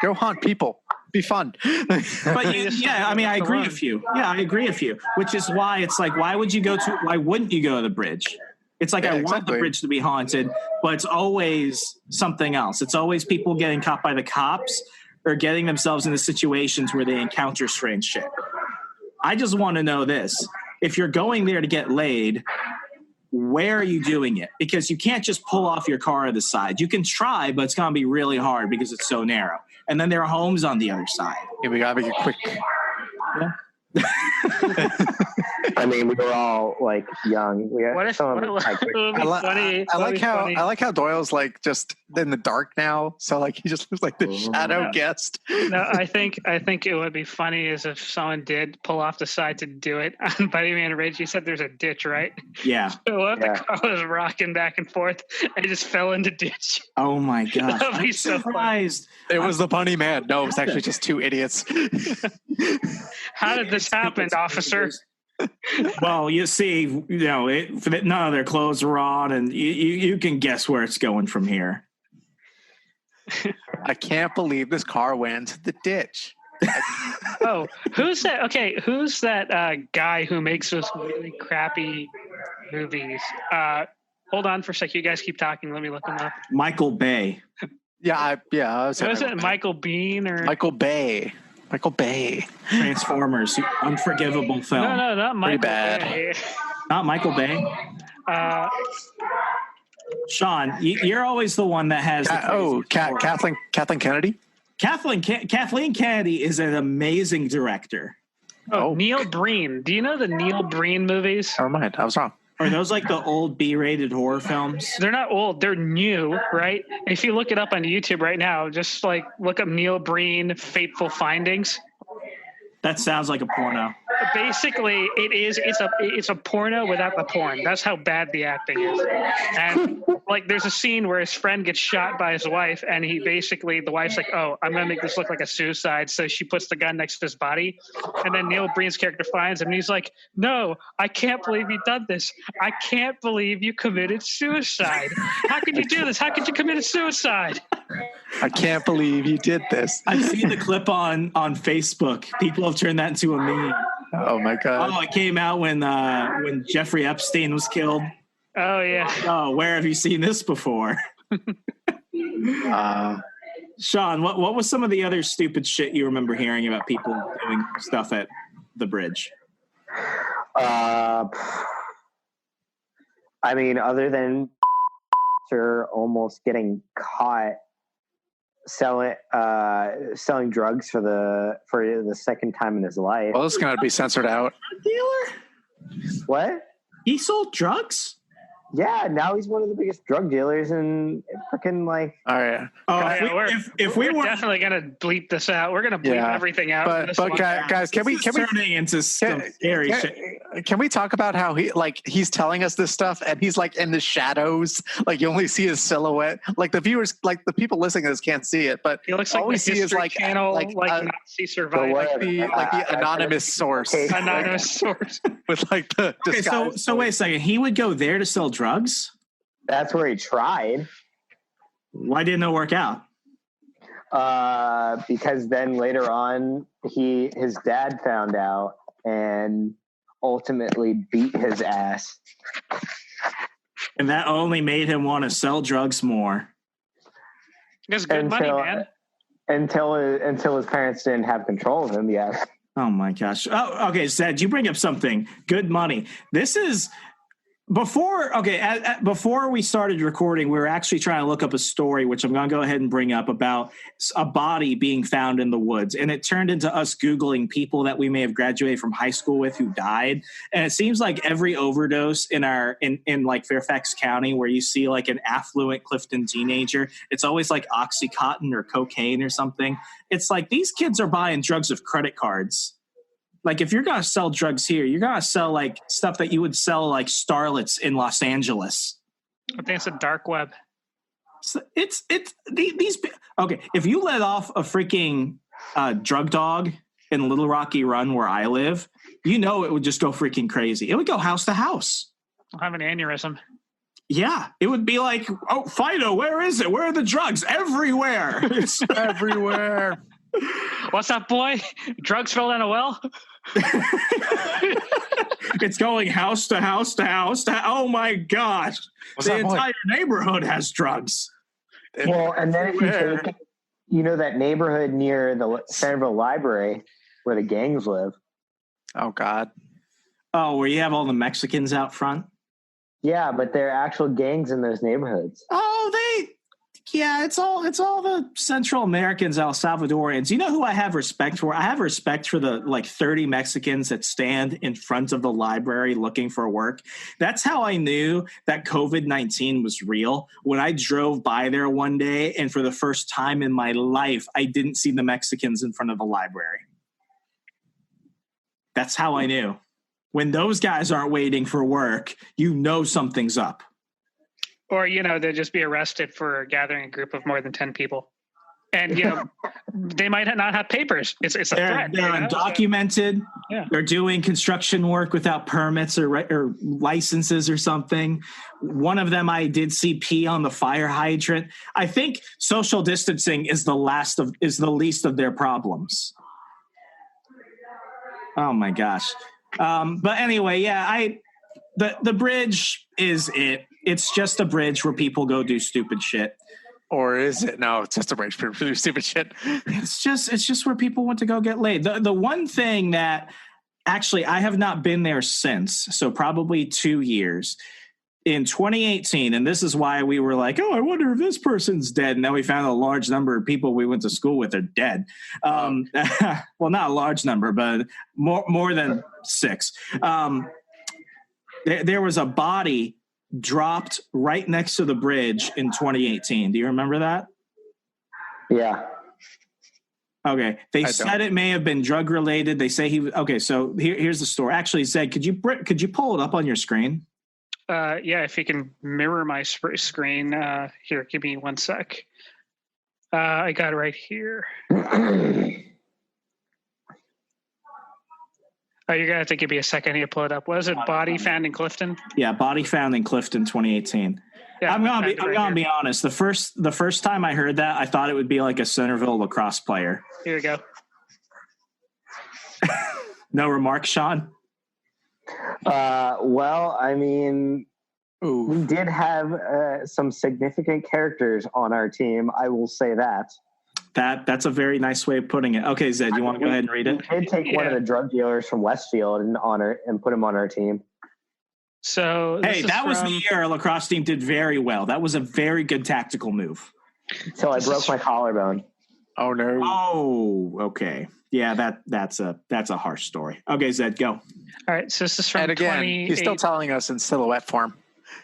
Go haunt people. be fun. But I agree with you. Yeah, I agree with you. Which is why it's like, why wouldn't you go to the bridge? It's like, I want the bridge to be haunted, but it's always something else. It's always people getting caught by the cops or getting themselves into situations where they encounter strange shit. I just want to know this. If you're going there to get laid, where are you doing it? Because you can't just pull off your car to the side. You can try, but it's going to be really hard because it's so narrow. And then there are homes on the other side. Yeah, we got to make it quick. Yeah. I mean, we were all like young. I like how Doyle's like just in the dark now, so like he just looks like the shadow guest. No, I think it would be funny is if someone did pull off the side to do it on Buddy Man Ridge. You said there's a ditch, right? Yeah. So what if the car was rocking back and forth and it just fell into ditch? Oh my gosh! That'd be I'm so surprised. It was the Bunny Man. No, it was actually just two idiots. How did this happen, officer? Well, you see, none of their clothes were on, and you can guess where it's going from here. I can't believe this car went into the ditch. Oh, who's that? Okay, who's that guy who makes those really crappy movies? Hold on for a sec. You guys keep talking. Let me look him up. Michael Bay. I was it Michael Bean or Michael Bay? Michael Bay. Transformers. Unforgivable film. No, not Michael Bay. Not Michael Bay. Sean, you're always the one that has. Kathleen Kennedy. Kathleen Kennedy is an amazing director. Oh, Neil Breen. Do you know the Neil Breen movies? Never mind. I was wrong. Are those like the old B-rated horror films? They're not old. They're new, right? If you look it up on YouTube right now, just like look up Neil Breen Fateful Findings. That sounds like a porno. Basically, it's a porno without the porn. That's how bad the acting is. And like, there's a scene where his friend gets shot by his wife, and the wife's like, "Oh, I'm gonna make this look like a suicide." So she puts the gun next to his body, and then Neil Breen's character finds him, and he's like, "No, I can't believe you done this. I can't believe you committed suicide. How could you do this? How could you commit suicide?" I can't believe you did this. I've seen the clip on Facebook. People have turned that into a meme. Oh my god! Oh, it came out when Jeffrey Epstein was killed. Oh yeah. Oh, where have you seen this before? Sean, what was some of the other stupid shit you remember hearing about people doing stuff at the bridge? I mean, other than almost getting caught selling drugs for the second time in his life. Well, it's gonna be censored out. Dealer? What? He sold drugs? Yeah, now he's one of the biggest drug dealers in freaking like. All right. If we were definitely gonna bleep this out, we're gonna bleep everything out. But guys, can we turning into some scary shit? Can we talk about how he's telling us this stuff and he's like in the shadows, like you only see his silhouette. Like the viewers, like the people listening to this can't see it, but he looks like the History Channel, like Nazi survivor, like the anonymous source, anonymous source with like the. Okay, so wait a second. He would go there to sell drugs? That's where he tried. Why didn't it work out? Because then later on, his dad found out and ultimately beat his ass. And that only made him want to sell drugs more. It's good money, man. Until his parents didn't have control of him, yes. Oh my gosh. Oh, okay, Zed, you bring up something. Good money. This is before we started recording, we were actually trying to look up a story, which I'm going to go ahead and bring up, about a body being found in the woods. And it turned into us Googling people that we may have graduated from high school with who died. And it seems like every overdose in like Fairfax County, where you see like an affluent Clifton teenager, it's always like Oxycontin or cocaine or something. It's like these kids are buying drugs with credit cards. Like, if you're going to sell drugs here, you're going to sell, like, stuff that you would sell, like, starlets in Los Angeles. I think it's a dark web. So it's these. Okay, if you let off a freaking drug dog in Little Rocky Run where I live, you know it would just go freaking crazy. It would go house to house. I'll have an aneurysm. Yeah, it would be like, oh, Fido, where is it? Where are the drugs? Everywhere. It's everywhere. What's up, boy? Drugs fell down a well? It's going house to house to house to. Oh my gosh! The entire neighborhood has drugs. Well, and then if you take, that neighborhood near the Centerville Library where the gangs live. Oh God. Oh, where you have all the Mexicans out front? Yeah, but there are actual gangs in those neighborhoods. It's all the Central Americans, El Salvadorians. You know who I have respect for? I have respect for the 30 Mexicans that stand in front of the library looking for work. That's how I knew that COVID-19 was real. When I drove by there one day, and for the first time in my life, I didn't see the Mexicans in front of the library. That's how I knew. When those guys aren't waiting for work, something's up. Or, they'd just be arrested for gathering a group of more than 10 people. And, they might not have papers. It's a threat. They're undocumented. So, yeah. They're doing construction work without permits or licenses or something. One of them I did see pee on the fire hydrant. I think social distancing is the least of their problems. Oh, my gosh. But anyway, the bridge is it. It's just a bridge where people go do stupid shit. Or is it? No, it's just a bridge for do stupid shit. It's just where people want to go get laid. The one thing that actually I have not been there since, so probably 2 years. In 2018, and this is why we were like, oh, I wonder if this person's dead. And then we found a large number of people we went to school with are dead. Well, not a large number, but more than 6. There was a body dropped right next to the bridge in 2018. Do you remember that? Yeah. Okay. They said it may have been drug related. They say okay. So here's the story. Actually, Zed, could you pull it up on your screen? If you can mirror my screen. Here, give me 1 sec. I got it right here. Oh, you're going to have to give me a second here to pull it up. Was it body found in Clifton? Yeah, body found in Clifton, 2018. Yeah, I'm gonna be honest. The first time I heard that, I thought it would be like a Centerville lacrosse player. Here we go. No remarks, Sean? Well, I mean, we did have some significant characters on our team. I will say that. That's a very nice way of putting it. Okay, Zed, you want to go ahead and read it? We did take one of the drug dealers from Westfield and put him on our team. So that was the year our lacrosse team did very well. That was a very good tactical move. So I broke my collarbone. Oh no. Oh, okay. Yeah, that's a harsh story. Okay, Zed, go. All right. So this is from. And again, he's still telling us in silhouette form.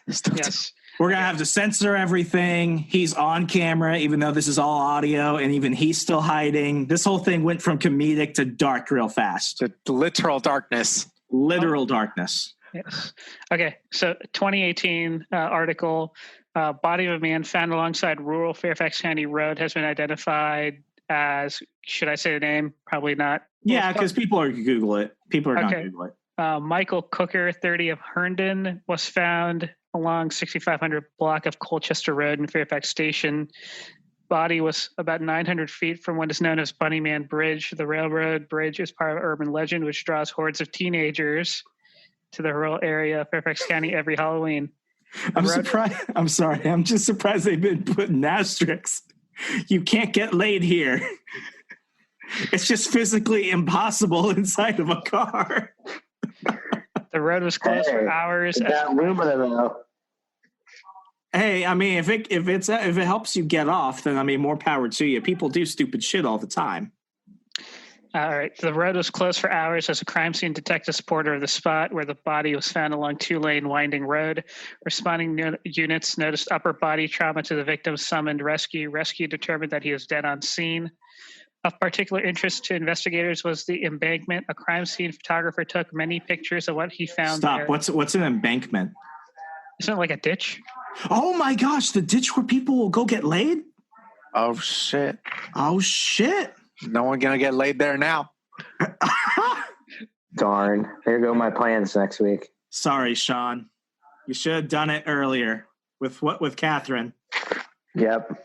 Yes. We're going to have to censor everything. He's on camera, even though this is all audio, and even he's still hiding. This whole thing went from comedic to dark real fast. To literal darkness. Literal darkness. Yes. Okay. So 2018 article, body of a man found alongside rural Fairfax County Road has been identified as, should I say the name? Probably not. Yeah, because people are going to Google it. People are going to Google it. Michael Cooker, 30 of Herndon, was found along 6500 block of Colchester Road in Fairfax Station. Body was about 900 feet from what is known as Bunnyman Bridge. The railroad bridge is part of urban legend, which draws hordes of teenagers to the rural area of Fairfax County every Halloween. I'm surprised. I'm sorry. I'm just surprised they've been putting asterisks. You can't get laid here. It's just physically impossible inside of a car. The road was closed for hours. Hey, I mean, if it helps you get off, then I mean, more power to you. People do stupid shit all the time. All right. The road was closed for hours as a crime scene detective supporter of the spot where the body was found along 2-lane winding road. Responding units noticed upper body trauma to the victim, summoned rescue. Rescue determined that he was dead on scene. Of particular interest to investigators was the embankment. A crime scene photographer took many pictures of what he found. Stop. There. What's an embankment? Isn't it like a ditch? Oh my gosh, the ditch where people will go get laid? Oh shit. Oh shit. No one gonna get laid there now. Darn. There go my plans next week. Sorry, Sean. You should have done it earlier with Catherine. Yep.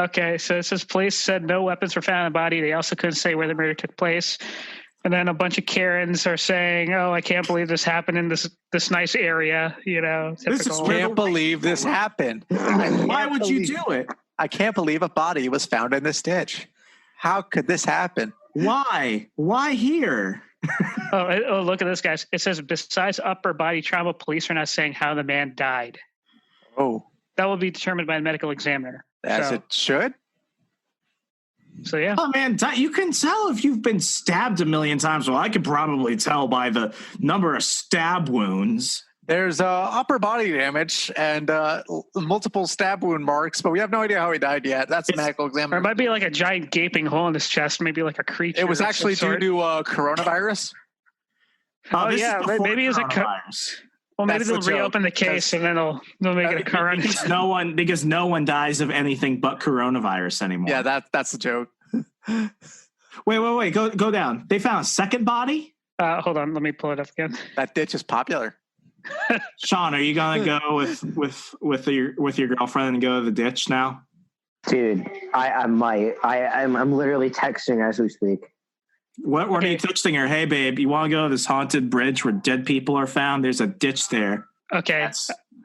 Okay, so it says police said no weapons were found in the body. They also couldn't say where the murder took place. And then a bunch of Karens are saying, "Oh, I can't believe this happened in this nice area." You know, typical. Can't believe this happened. Why would you do it? I can't believe a body was found in this ditch. How could this happen? Why? Why here? Oh, look at this, guys. It says, besides upper body trauma, police are not saying how the man died. Oh, That will be determined by a medical examiner. as it should. So, yeah. Oh man, you can tell if you've been stabbed a million times. Well, I could probably tell by the number of stab wounds. There's upper body damage and multiple stab wound marks, but we have no idea how he died yet. That's a medical Or it examiner. might be like a giant gaping hole in his chest, maybe like a creature. It was of actually some due sort. to coronavirus. Oh, this is yeah, before maybe it's a coronavirus. Well, maybe That's they'll the joke, reopen the case and then they'll make it a corona. because no one dies of anything but coronavirus anymore. Yeah, that's the joke. Wait. Go down. They found a second body. Hold on, let me pull it up again. That ditch is popular. Sean, are you gonna go with your girlfriend and go to the ditch now? Dude, I might. I'm literally texting as we speak. What are you texting her? Hey, babe, you want to go to this haunted bridge where dead people are found? There's a ditch there. Okay.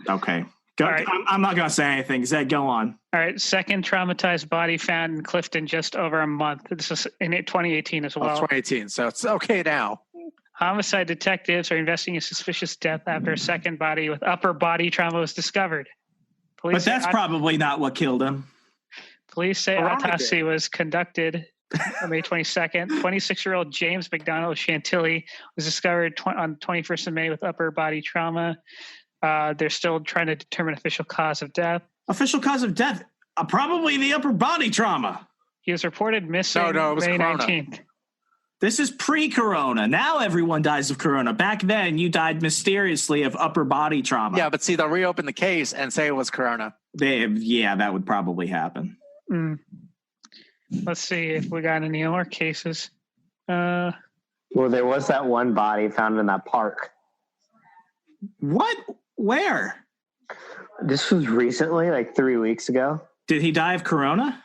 Okay. Go, right. I'm not going to say anything. Zed, go on. All right. Second traumatized body found in Clifton just over a month. This is in 2018 as well. 2018, so it's okay now. Homicide detectives are investigating a suspicious death after a second body with upper body trauma was discovered. But that's probably not what killed him. Police say Corona autopsy was conducted on May 22nd. 26-year-old James McDonald of Chantilly was discovered on 21st of May with upper body trauma. They're still trying to determine official cause of death. Official cause of death? Probably the upper body trauma. He was reported missing No, it was May corona. 19th. This is pre-corona. Now everyone dies of corona. Back then, you died mysteriously of upper body trauma. Yeah, but see, they'll reopen the case and say it was corona. That would probably happen. Let's see if we got any more cases. Well, there was that one body found in that park. What? Where? This was recently, like 3 weeks ago. Did he die of corona?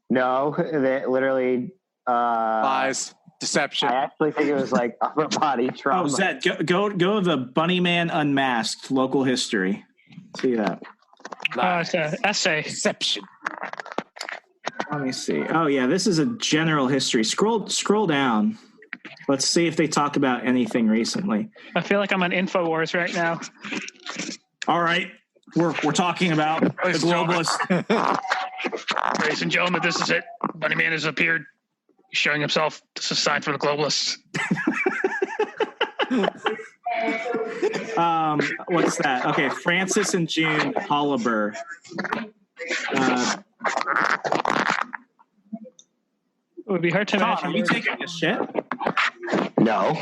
No, they literally. Lies, deception. I actually think it was like upper body trauma. Oh, Zed, go to the Bunny Man Unmasked local history. See that. It's an essay. Deception. Let me see. Oh yeah, this is a general history. Scroll down. Let's see if they talk about anything recently. I feel like I'm on InfoWars right now. All right, we're talking about the globalists. Ladies and gentlemen, this is it. Bunny Man has appeared. He's showing himself. This is a sign from the globalists. What's that? Okay, Francis and June Holliber. It would be hard to Tom, imagine. are you taking a shit? No.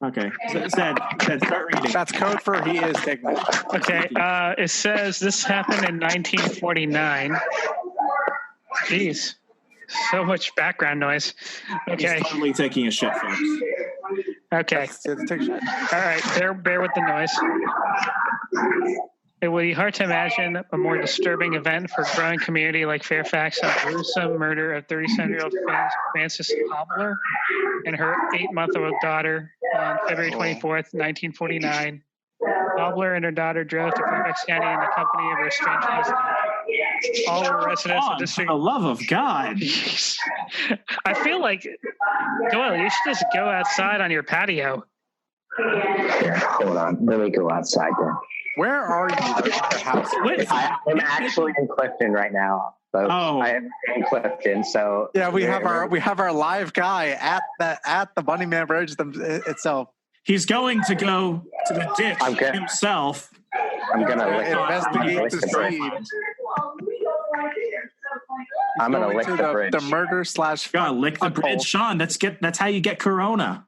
Okay, Zed, start reading. That's code for he is taking a shit. Okay, it says this happened in 1949. Jeez, so much background noise. Okay, He's totally taking a shit, folks. okay. Take a shit. All right, bear with the noise. It would be hard to imagine a more disturbing event for a growing community like Fairfax than the gruesome murder of 37-year-old Frances Hobler and her 8-month-old daughter on February 24th, 1949. Hobler and her daughter drove to Fairfax County in the company of her strange husband. All were residents of the For district. the love of God. I feel like, Doyle, you should just go outside on your patio. Here, hold on. Let me go outside then. Where are you? Your house? I'm actually in Clifton right now. Folks. Oh. I am in Clifton, so Yeah, we have our live guy at the Bunny Man Bridge itself. He's going to go to the ditch himself. I'm gonna Investigate the scene. I'm gonna Going lick to the bridge. the murder slash. Gotta lick the bridge, Sean. That's how you get corona.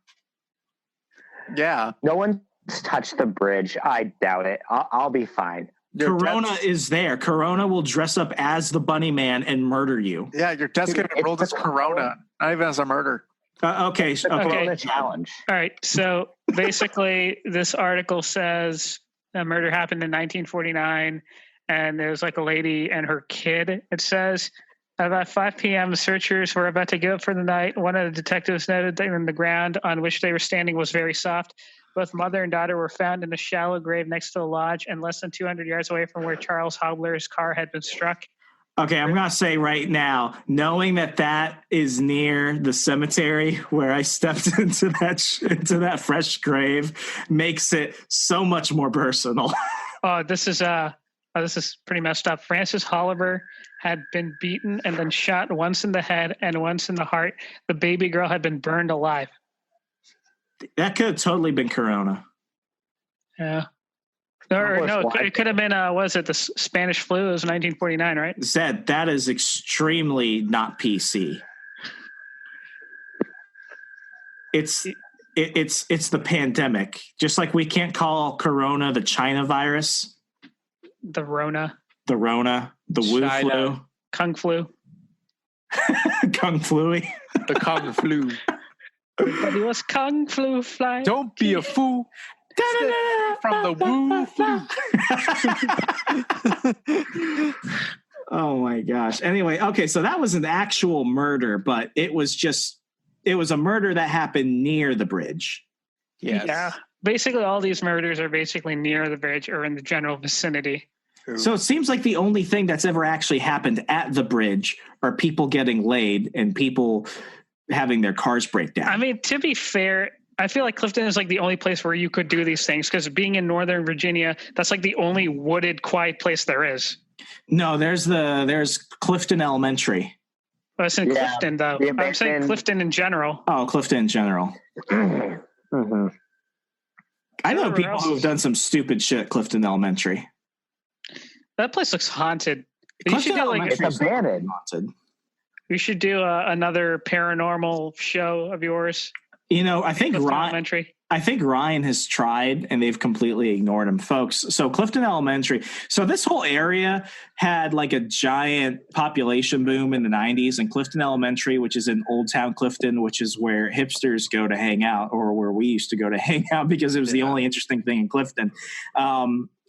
Yeah. No one's touched the bridge. I doubt it. I'll be fine. Corona is there. Corona will dress up as the Bunny Man and murder you. Yeah, your desk getting rolled as Corona, not even as a murder. Okay. Corona challenge. All right. So basically, this article says the murder happened in 1949. and there's like a lady and her kid. It says, at about 5 p.m., searchers were about to give up for the night. One of the detectives noted that the ground on which they were standing was very soft. Both mother and daughter were found in a shallow grave next to the lodge and less than 200 yards away from where Charles Hobler's car had been struck. Okay, I'm going to say right now, knowing that is near the cemetery where I stepped into that fresh grave makes it so much more personal. This is pretty messed up. Frances Holliver had been beaten and then shot once in the head and once in the heart. The baby girl had been burned alive. That could have totally been Corona. Yeah. Or no, it could have been, was it the Spanish flu? It was 1949, right? Zed, that is extremely not PC. It's the pandemic. Just like we can't call Corona the China virus. The Rona. The Rona. The Wu flu. Kung flu. Kung flu. The Kung flu. Everybody was Kung flu flying. Don't be a fool. From the Wu flu. Oh my gosh. Anyway, okay, so that was an actual murder, but it was a murder that happened near the bridge. Yes. Yeah. Basically, all these murders are basically near the bridge or in the general vicinity. So it seems like the only thing that's ever actually happened at the bridge are people getting laid and people having their cars break down. I mean, to be fair, I feel like Clifton is like the only place where you could do these things because being in Northern Virginia, that's like the only wooded, quiet place there is. No, there's Clifton Elementary. Well, it's in Clifton, though. I'm saying Clifton in general. Oh, Clifton in general. Mm-hmm. I know people who have done some stupid shit at Clifton Elementary. That place looks haunted. Clifton Elementary it's abandoned. Haunted. We should do another paranormal show of yours. You know, I think Clifton Ryan. Elementary. I think Ryan has tried and they've completely ignored him, folks. So Clifton Elementary. So this whole area had like a giant population boom in the 90s, and Clifton Elementary, which is in Old Town Clifton, which is where hipsters go to hang out, or where we used to go to hang out because it was the only interesting thing in Clifton.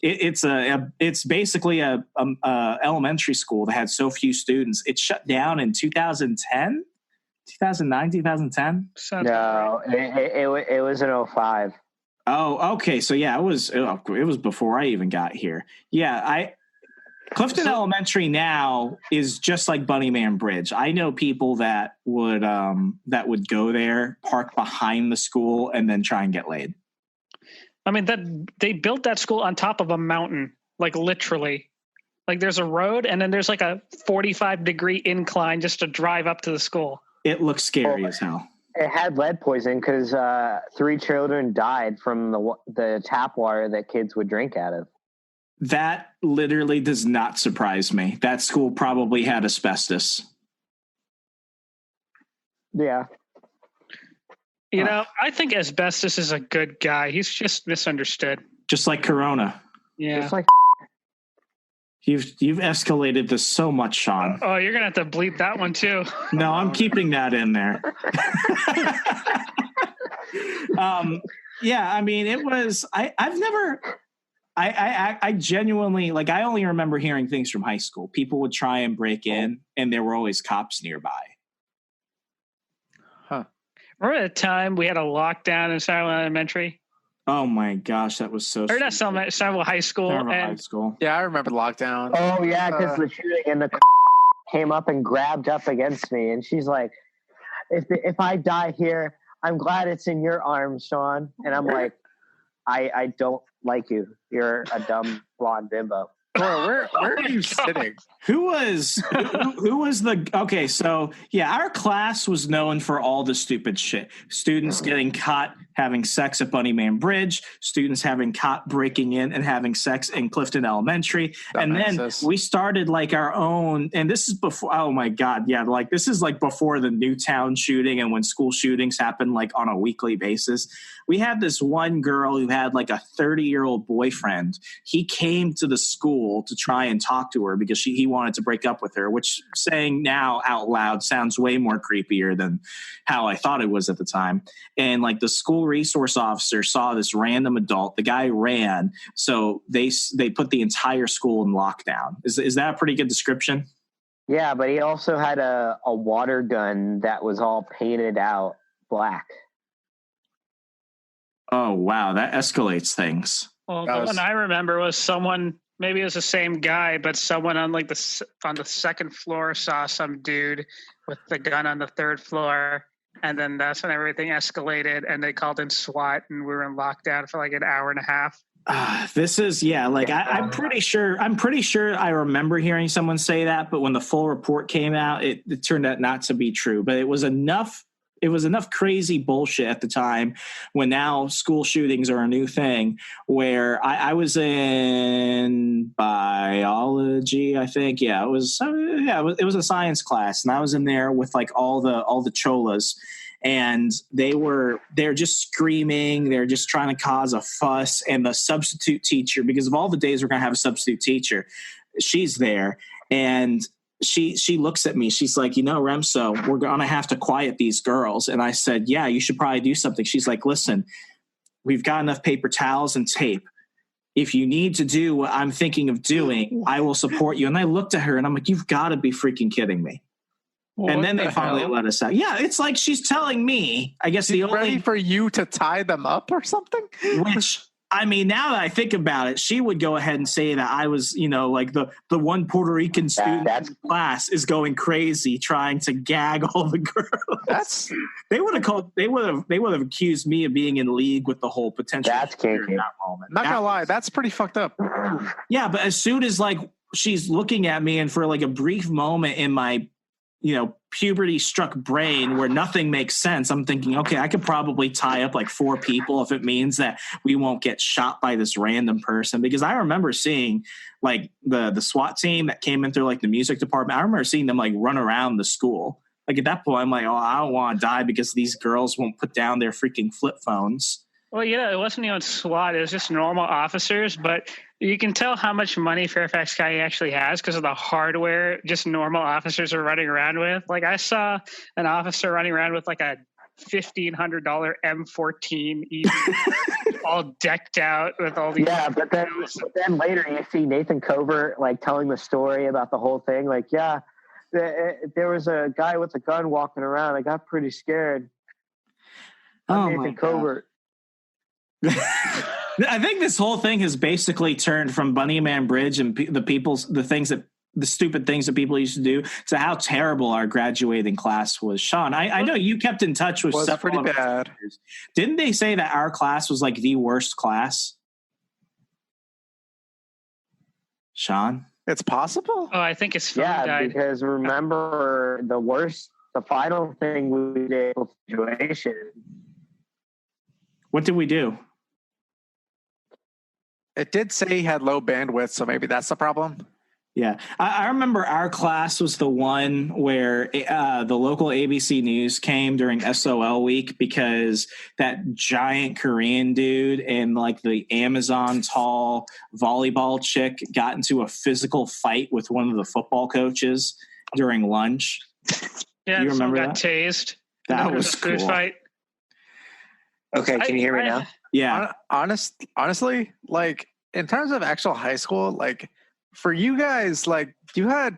It's basically a elementary school that had so few students. It shut down in 2010. 2009, 2010? No, it was in 05. Oh, okay. So yeah, it was before I even got here. Yeah, Clifton Elementary now is just like Bunnyman Bridge. I know people that would go there, park behind the school, and then try and get laid. I mean, they built that school on top of a mountain, like literally. Like there's a road, and then there's like a 45-degree incline just to drive up to the school. It looks scary as hell. It had lead poisoning because 3 children died from the tap water that kids would drink out of. That literally does not surprise me. That school probably had asbestos. Yeah. You know, I think Asbestos is a good guy. He's just misunderstood. Just like Corona. Yeah. Just like You've escalated this so much, Sean. Oh, you're gonna have to bleep that one too. No, I'm keeping that in there. Yeah, I mean, it was. I genuinely, like, I only remember hearing things from high school. People would try and break in, and there were always cops nearby. Huh. Remember the time we had a lockdown in Sarah Elementary? Oh my gosh, that was so. Or not Sarah High School. High School. Yeah, I remember the lockdown. Oh yeah, because the shooting and the came up and grabbed up against me, and she's like, "If I die here, I'm glad it's in your arms, Sean." And I'm like, I don't like you. You're a dumb blonde bimbo. Where are you sitting? Who was the okay? So yeah, our class was known for all the stupid shit. Students getting caught having sex at Bunnyman Bridge. Students having caught breaking in and having sex in Clifton Elementary. And then we started like our own. And this is before. Oh my god, yeah, like this is like before the Newtown shooting and when school shootings happen like on a weekly basis. We had this one girl who had like a 30-year-old boyfriend. He came to the school school to try and talk to her because he wanted to break up with her, which saying now out loud sounds way more creepier than how I thought it was at the time. And like the school resource officer saw this random adult, the guy ran. So they put the entire school in lockdown. Is that a pretty good description? Yeah, but he also had a water gun that was all painted out black. Oh, wow. That escalates things. Well, the one I remember was someone, maybe it was the same guy, but someone on like on the second floor saw some dude with the gun on the third floor. And then that's when everything escalated and they called in SWAT and we were in lockdown for like an hour and a half. This is, I'm pretty sure I remember hearing someone say that, but when the full report came out, it turned out not to be true. But it was enough crazy bullshit at the time when now school shootings are a new thing where I was in biology, I think. Yeah, it was a science class and I was in there with like all the cholas and they're just screaming. They're just trying to cause a fuss. And the substitute teacher, because of all the days we're going to have a substitute teacher, she's there and she looks at me. She's like, Remso, we're going to have to quiet these girls. And I said, yeah, you should probably do something. She's like, listen, we've got enough paper towels and tape. If you need to do what I'm thinking of doing, I will support you. And I looked at her and I'm like, you've got to be freaking kidding me. And then they finally let us out. Yeah, it's like she's telling me, I guess she's ready for you to tie them up or something? Which, I mean, now that I think about it, she would go ahead and say that I was, like the one Puerto Rican student in the class is going crazy trying to gag all the girls. They would have accused me of being in league with the whole potential. That's kinky. In that moment. Not gonna lie, that's pretty fucked up. Yeah, but as soon as like she's looking at me and for like a brief moment in my puberty struck brain where nothing makes sense, I'm thinking, okay, I could probably tie up like 4 people if it means that we won't get shot by this random person. Because I remember seeing like the SWAT team that came in through like the music department. I remember seeing them like run around the school. Like at that point, I'm like, oh, I don't want to die because these girls won't put down their freaking flip phones. Well, it wasn't even SWAT. It was just normal officers, but you can tell how much money Fairfax County actually has because of the hardware just normal officers are running around with. Like I saw an officer running around with like a $1,500 M14 all decked out with all these. Yeah, but then later you see Nathan Covert like telling the story about the whole thing. Like, yeah, there was a guy with a gun walking around. I got pretty scared. Nathan Covert. I think this whole thing has basically turned from Bunnyman Bridge and the stupid things that people used to do to how terrible our graduating class was. Sean, I know you kept in touch with several pretty bad. Didn't they say that our class was like the worst class? Sean? It's possible? Oh, I think it's phone yeah, died. Because remember the final thing we did was graduation. What did we do? It did say he had low bandwidth, so maybe that's the problem. Yeah. I remember our class was the one where the local ABC News came during SOL week because that giant Korean dude and like the Amazon tall volleyball chick got into a physical fight with one of the football coaches during lunch. Yeah, you remember got that? tased. That was a food cool. Fight. Okay, can you hear me now? Yeah. Honestly, like in terms of actual high school, like for you guys, like you had,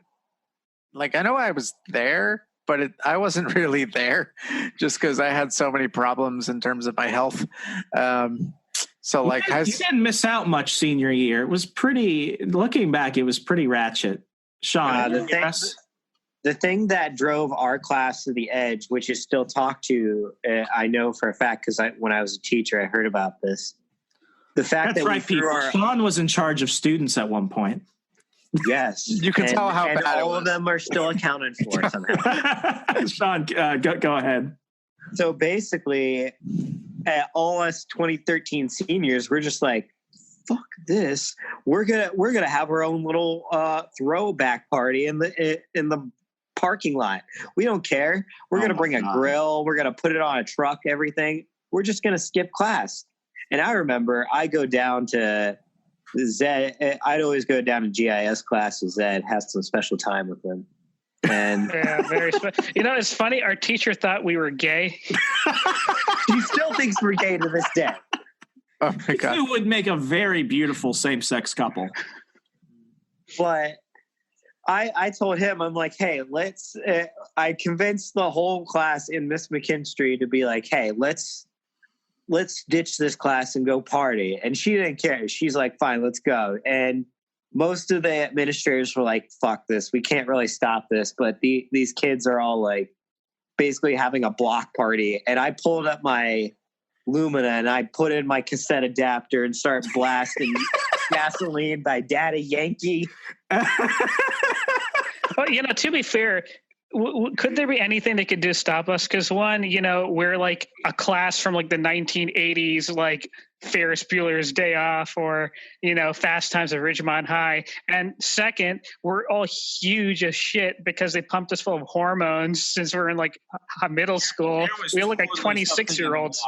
like I know I was there, but I wasn't really there just because I had so many problems in terms of my health. So like you didn't miss out much senior year. It was looking back, it was pretty ratchet. Sean, the thing that drove our class to the edge, which is still talked to, I know for a fact because when I was a teacher, I heard about this. The fact That's that right, people. Sean was in charge of students at one point. Yes, you can tell how and bad all of them are still accounted for somehow. Sean, go ahead. So basically, all us 2013 seniors, we're just like, fuck this. We're gonna have our own little throwback party in the parking lot. We don't care. We're going to bring a grill. We're going to put it on a truck, everything. We're just going to skip class. And I remember I go down to Zed, I'd always go down to GIS class with Zed, has some special time with him. And Yeah, very it's funny. Our teacher thought we were gay. he still thinks we're gay to this day. Oh my You god. would make a very beautiful same-sex couple. But I told him, I'm like, hey, let's. I convinced the whole class in Miss McKinstry to be like, hey, let's ditch this class and go party. And she didn't care. She's like, fine, let's go. And most of the administrators were like, fuck this. We can't really stop this. But these kids are all like basically having a block party. And I pulled up my Lumina and I put in my cassette adapter and started blasting Gasoline by Daddy Yankee. Well, to be fair, could there be anything they could do to stop us? Because one, we're like a class from like the 1980s, like Ferris Bueller's Day Off or, Fast Times at Ridgemont High. And second, we're all huge as shit because they pumped us full of hormones since we're in like middle school. We look like 26-year-olds.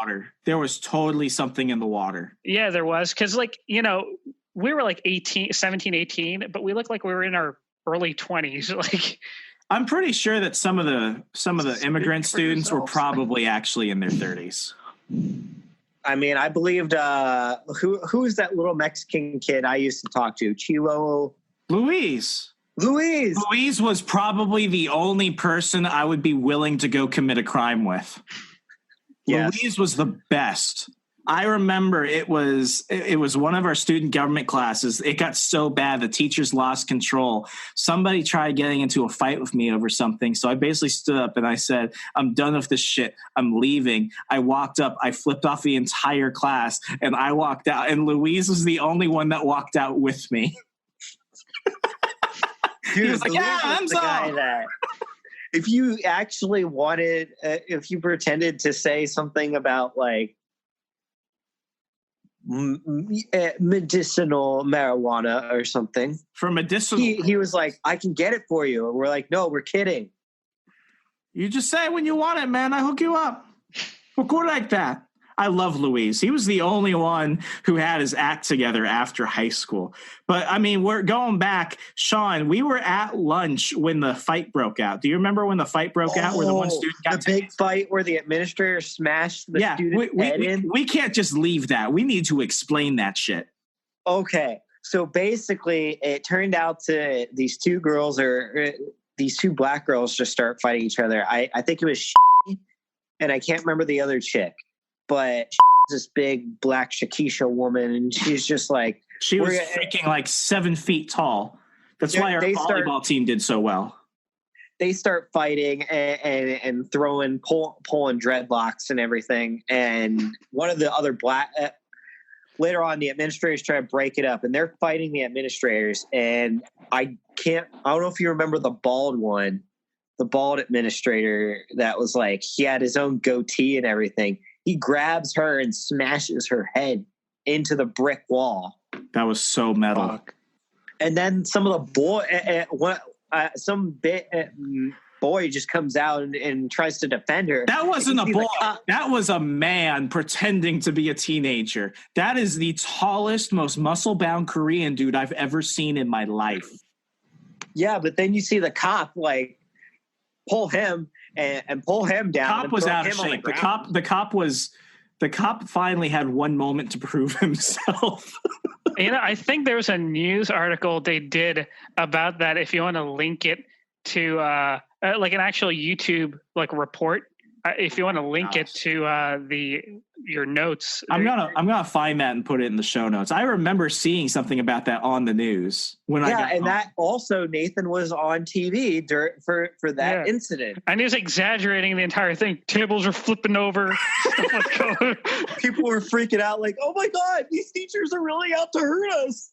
There was totally something in the water. Yeah, there was. Because we were like 17, 18, but we looked like we were in our early 20s. Like, I'm pretty sure that some of the immigrant students were probably actually in their 30s. I mean, I believed who's that little Mexican kid I used to talk to? Chilo Louise was probably the only person I would be willing to go commit a crime with. Yes. Louise was the best. I remember it was one of our student government classes. It got so bad the teachers lost control. Somebody tried getting into a fight with me over something. So I basically stood up and I said, I'm done with this shit. I'm leaving. I walked up. I flipped off the entire class and I walked out. And Louise was the only one that walked out with me. Dude, he was like, yeah, I'm the guy that if you actually wanted, if you pretended to say something about like, medicinal marijuana or something. For medicinal, he was like, I can get it for you. And we're like, no, we're kidding. You just say when you want it, man. I hook you up. We'll go like that. I love Louise. He was the only one who had his act together after high school. But I mean, we're going back. Sean, we were at lunch when the fight broke out. Do you remember when the fight broke out where the one student got the big fight where the administrator smashed the student head in? We can't just leave that. We need to explain that shit. Okay. So basically it turned out to these two girls or these two black girls just start fighting each other. I think it was and I can't remember the other chick. But this big black Shakisha woman, and she's just like... She was freaking like 7 feet tall. That's why our volleyball team did so well. They start fighting and pulling dreadlocks and everything. And one of the other black... later on, the administrators try to break it up, and they're fighting the administrators. And I don't know if you remember the bald one, the bald administrator that was like, he had his own goatee and everything. He grabs her and smashes her head into the brick wall. That was so metal. And then some of the boy just comes out and tries to defend her. That wasn't a boy. That was a man pretending to be a teenager. That is the tallest, most muscle-bound Korean dude I've ever seen in my life. Yeah, but then you see the cop like pull him and pull him down. The cop was out of shape. The cop finally had one moment to prove himself. I think there was a news article they did about that. If you want to link it to like an actual YouTube like report, if you want to link it to your notes, I'm gonna find that and put it in the show notes. I remember seeing something about that on the news when I got home. That also Nathan was on TV for that incident, and he was exaggerating the entire thing. Tables were flipping over. People were freaking out, like, "Oh my god, these teachers are really out to hurt us."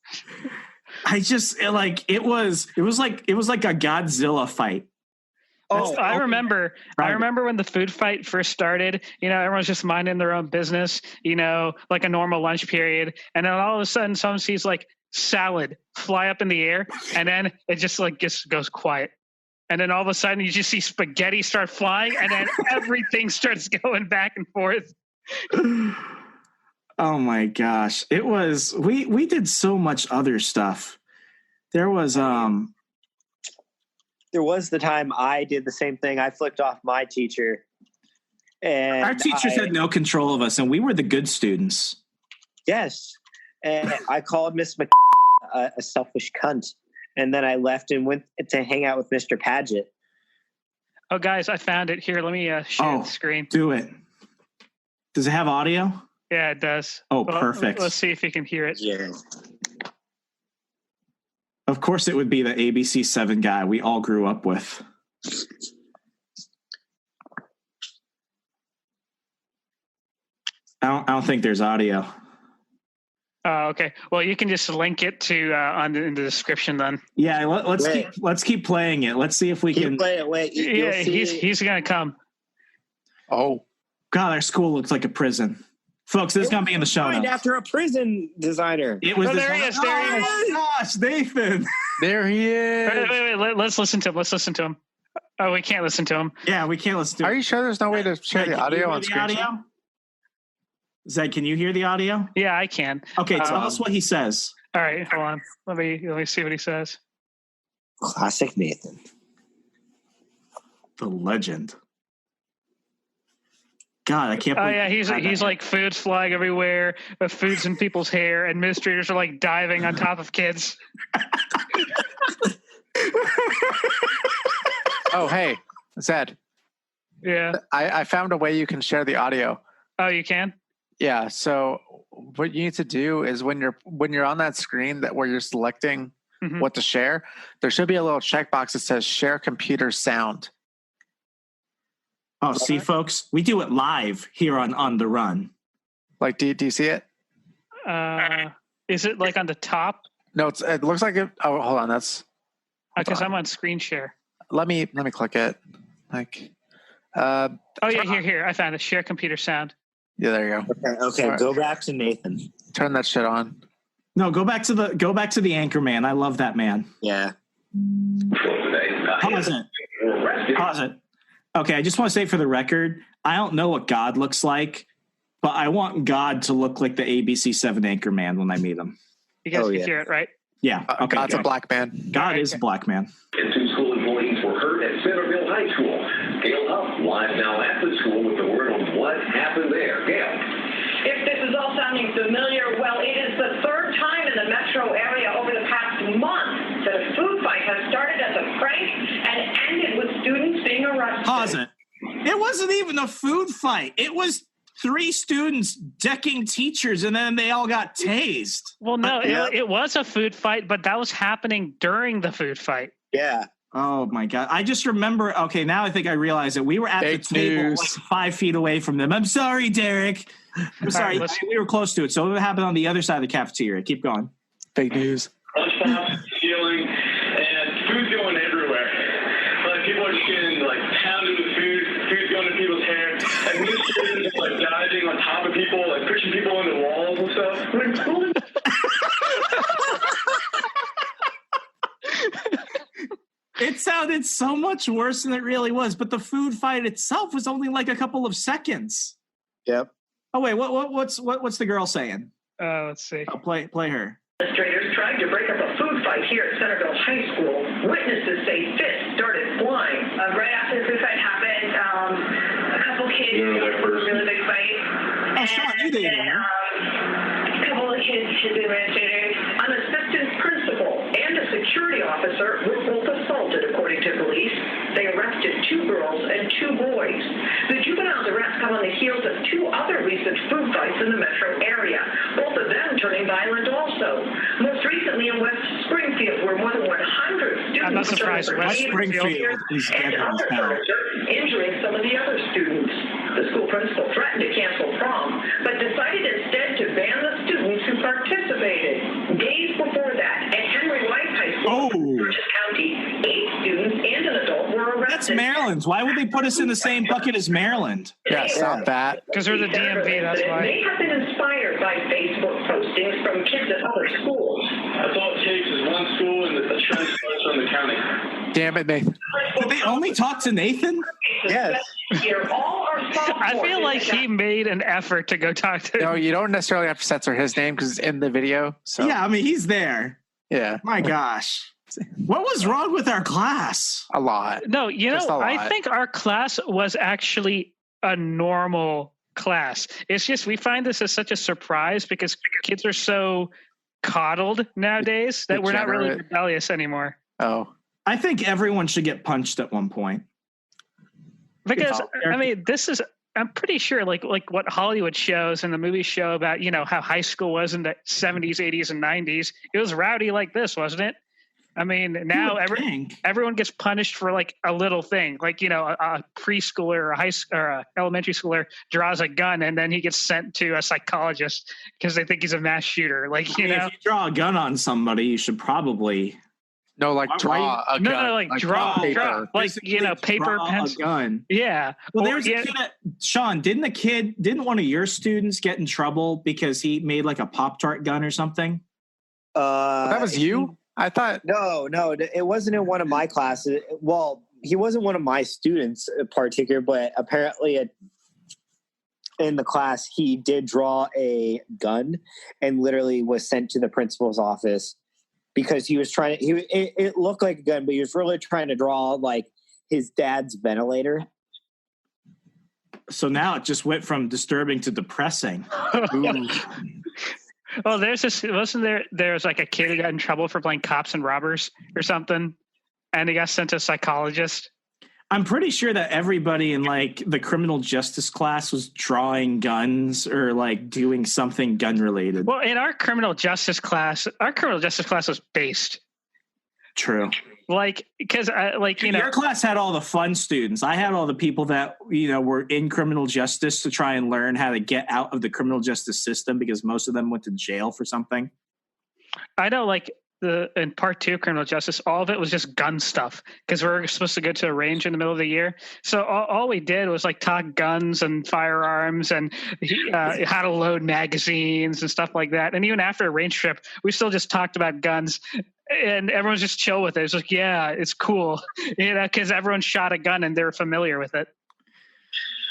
I just it was like a Godzilla fight. I remember when the food fight first started, everyone's just minding their own business, like a normal lunch period. And then all of a sudden someone sees like salad fly up in the air and then it just like goes quiet. And then all of a sudden you just see spaghetti start flying and then everything starts going back and forth. Oh my gosh. It was we did so much other stuff. There was the time I did the same thing. I flicked off my teacher. And our teachers had no control of us, and we were the good students. Yes. And I called Miss a selfish cunt. And then I left and went to hang out with Mr. Paget. Oh, guys, I found it. Here, let me share the screen. Do it. Does it have audio? Yeah, it does. Oh, perfect. Let's see if you can hear it. Yeah. Of course, it would be the ABC 7 guy we all grew up with. I don't think there's audio. Oh, okay. Well, you can just link it to in the description then. Yeah, let's keep playing it. Let's see if we can play it. Wait, yeah, he's gonna come. Oh, God, our school looks like a prison, folks. This is gonna be in the show notes. After a prison designer. It was. There he is. There he is. Oh my gosh, Nathan. there he is. Wait. Let's listen to him. Let's listen to him. Oh, we can't listen to him. Yeah, we can't listen to. Are you sure there's no way to share the audio on screen? Zed, can you hear the audio? Yeah, I can. Okay, tell us what he says. All right, hold on. Let me see what he says. Classic Nathan. The legend. God, I can't believe. Oh yeah, he's like food's flying everywhere, but food's in people's hair. Administrators are like diving on top of kids. Oh, hey, Zed. Yeah. I found a way you can share the audio. Oh, you can? Yeah. So what you need to do is when you're on that screen where you're selecting what to share, there should be a little checkbox that says share computer sound. Oh, see, folks, we do it live here on the run. Like, do you see it? Is it like on the top? No, it looks like it. Oh, hold on. That's because I'm on screen share. Let me click it. Like, oh yeah, here I found it. Share computer sound. Yeah, there you go. Okay, right. Go back to Nathan. Turn that shit on. No, go back to the anchor man. I love that man. Yeah. Pause it. Okay, I just want to say for the record, I don't know what God looks like, but I want God to look like the ABC 7 anchor man when I meet him. You guys can hear it, right? Yeah. Okay. God's a black man. God is a black man. And 2 school employees were hurt at Centerville High School. Gail Huff live now at the school with the word on what happened there. Gail. If this is all sounding familiar, well, it is the third time in the metro area over the past month that a food fight has started as a prank and ended with students being arrested. Pause it. It wasn't even a food fight. It was 3 students decking teachers, and then they all got tased. Well, no, it was a food fight, but that was happening during the food fight. Yeah. Oh, my God. I just remember. Okay, now I think I realize it. We were at the table like 5 feet away from them. I'm sorry, Derek. I'm sorry. We were close to it. So it happened on the other side of the cafeteria. Keep going. Fake news. Lunchbox, ceiling, and food going everywhere. Like, people are just getting, like, pounded with food. Food's going to people's hair. Administrators like diving on top of people, like pushing people into walls and stuff. When school It sounded so much worse than it really was, but the food fight itself was only like a couple of seconds. Yep. Oh wait, what's the girl saying? Let's see. I'll play her. Administrators tried to break up a food fight here at Centerville High School. Witnesses say fists started flying. Right after the food fight happened, a couple kids really big fight. Oh, Sean, you did it. A couple of kids hit the administrators. An assistant principal and a security officer were both assaulted, according to police. They arrested 2 girls and 2 boys. The juveniles' arrests come on the heels of 2 other recent food fights in the metro area, both of them turning violent also. Most recently in West Springfield, where more than 100 students I'm not surprised. West Springfield is and other charges, injuring some of the other students. The school principal threatened to cancel prom, but decided instead to ban the students who participated. Days before that, at Henry White High School in Purchase County, 8 students and an adult were That's arrested. Maryland's. Why would they put us in the same bucket as Maryland? Yeah, stop that. Because they're the DMV, that's why. why. They have been inspired by Facebook postings from kids at other schools. That's all it takes is one school and the trend starts from the county. Damn it, Nathan. Did they only talk to Nathan? Yes. year. All are sophomores. I feel like he made an effort to go talk to No, him. you don't necessarily have to censor his name because it's in the video. So Yeah, I mean, he's there. yeah, My gosh. What was wrong with our class? a lot. No, Just a lot. I think our class was actually a normal class. It's just we find this as such a surprise because kids are so coddled nowadays that we're not really Degenerate. rebellious anymore. Oh, I think everyone should get punched at one point. Because all fair. I mean, I'm pretty sure like what Hollywood shows and the movies show about, how high school was in the 70s, 80s, and 90s. It was rowdy like this, wasn't it? I mean, now everyone gets punished for like a little thing, like a preschooler or a elementary schooler draws a gun and then he gets sent to a psychologist because they think he's a mass shooter. Like If you draw a gun on somebody, you should probably no, like draw a gun. No, like draw paper. like paper, draw pencil. a gun. Yeah. Well, Or, there's a kid Sean, didn't one of your students get in trouble because he made like a Pop-Tart gun or something? That was you? I thought. No, it wasn't in one of my classes. Well, he wasn't one of my students in particular, but apparently in the class, he did draw a gun and literally was sent to the principal's office because he was trying to, it looked like a gun, but he was really trying to draw like his dad's ventilator. So now it just went from disturbing to depressing. Well, there was like a kid who got in trouble for playing cops and robbers or something, and he got sent to a psychologist. I'm pretty sure that everybody in like the criminal justice class was drawing guns or like doing something gun related. Well, in our criminal justice class was based. True. Like, because your class had all the fun students. I had all the people that were in criminal justice to try and learn how to get out of the criminal justice system because most of them went to jail for something. I know, like in part 2 of criminal justice, all of it was just gun stuff because we were supposed to go to a range in the middle of the year. So all we did was like talk guns and firearms and how to load magazines and stuff like that. And even after a range trip, we still just talked about guns. And everyone's just chill with it. It's like, yeah, it's cool, because everyone shot a gun and they were familiar with it.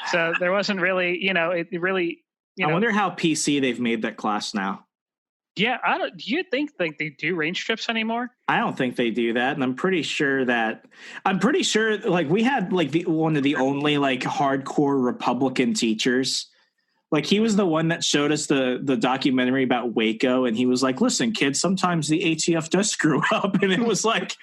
So there wasn't really, it really. I wonder how PC they've made that class now. Yeah, do you think like they do range trips anymore? I don't think they do that, and I'm pretty sure like we had like one of the only like hardcore Republican teachers. Like he was the one that showed us the documentary about Waco, and he was like, "Listen, kids, sometimes the ATF does screw up," and it was like,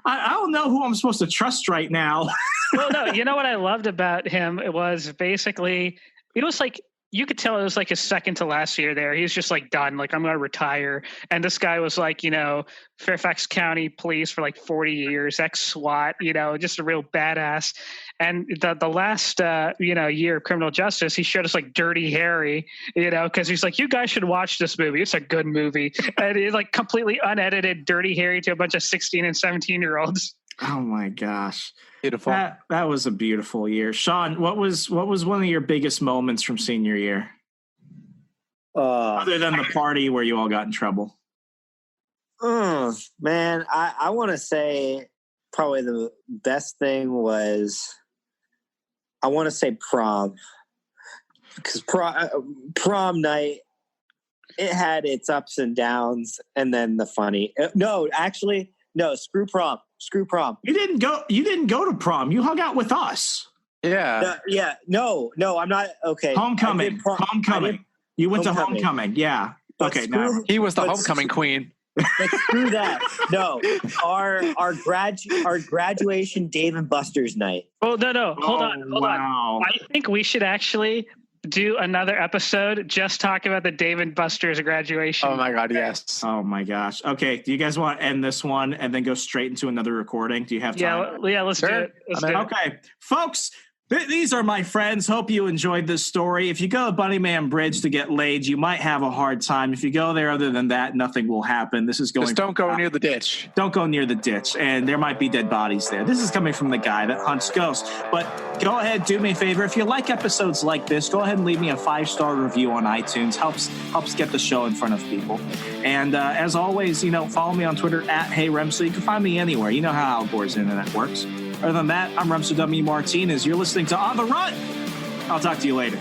I don't know who I'm supposed to trust right now. Well, no, you know what I loved about him? It was basically, it was like, you could tell it was like his second to last year there. He was just like done, like, I'm going to retire. And this guy was like, Fairfax County police for like 40 years, ex-SWAT, just a real badass. And the last, year of criminal justice, he showed us like Dirty Harry, because he's like, you guys should watch this movie. It's a good movie. And it's like completely unedited Dirty Harry to a bunch of 16 and 17-year-olds. Oh my gosh. Beautiful. That was a beautiful year. Sean, what was one of your biggest moments from senior year? Other than the party where you all got in trouble. Man, I want to say probably the best thing was, I want to say prom. Because prom night, it had its ups and downs, and then the funny. No, screw prom. Screw prom. You didn't go to prom. You hung out with us. Yeah. No, I'm not. Okay. Homecoming. You went to homecoming. Yeah. Okay. No. He was the homecoming queen. But screw that. No, our graduation Dave and Buster's night. Oh no! Hold on. Wow. I think we should actually do another episode just talk about the Dave and Buster's graduation. Oh my God, yes. Oh my gosh. Okay, do you guys want to end this one and then go straight into another recording? Do you have time? Yeah, let's do it. Okay, folks, these are my friends. Hope you enjoyed this story. If you go to Bunnyman Bridge to get laid, you might have a hard time. If you go there, other than that, nothing will happen. This is going. Just don't go near the ditch. Don't go near the ditch, and there might be dead bodies there. This is coming from the guy that hunts ghosts. But go ahead, do me a favor. If you like episodes like this, go ahead and leave me a 5-star review on iTunes. Helps get the show in front of people. And as always, follow me on Twitter @HeyRemso. You can find me anywhere. You know how Al Gore's internet works. Other than that, I'm Remso W. Martinez. You're listening to On the Run. I'll talk to you later.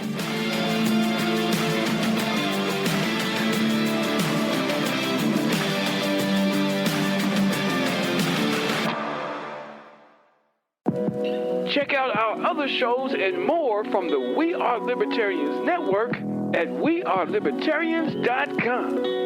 Check out our other shows and more from the We Are Libertarians Network at wearelibertarians.com.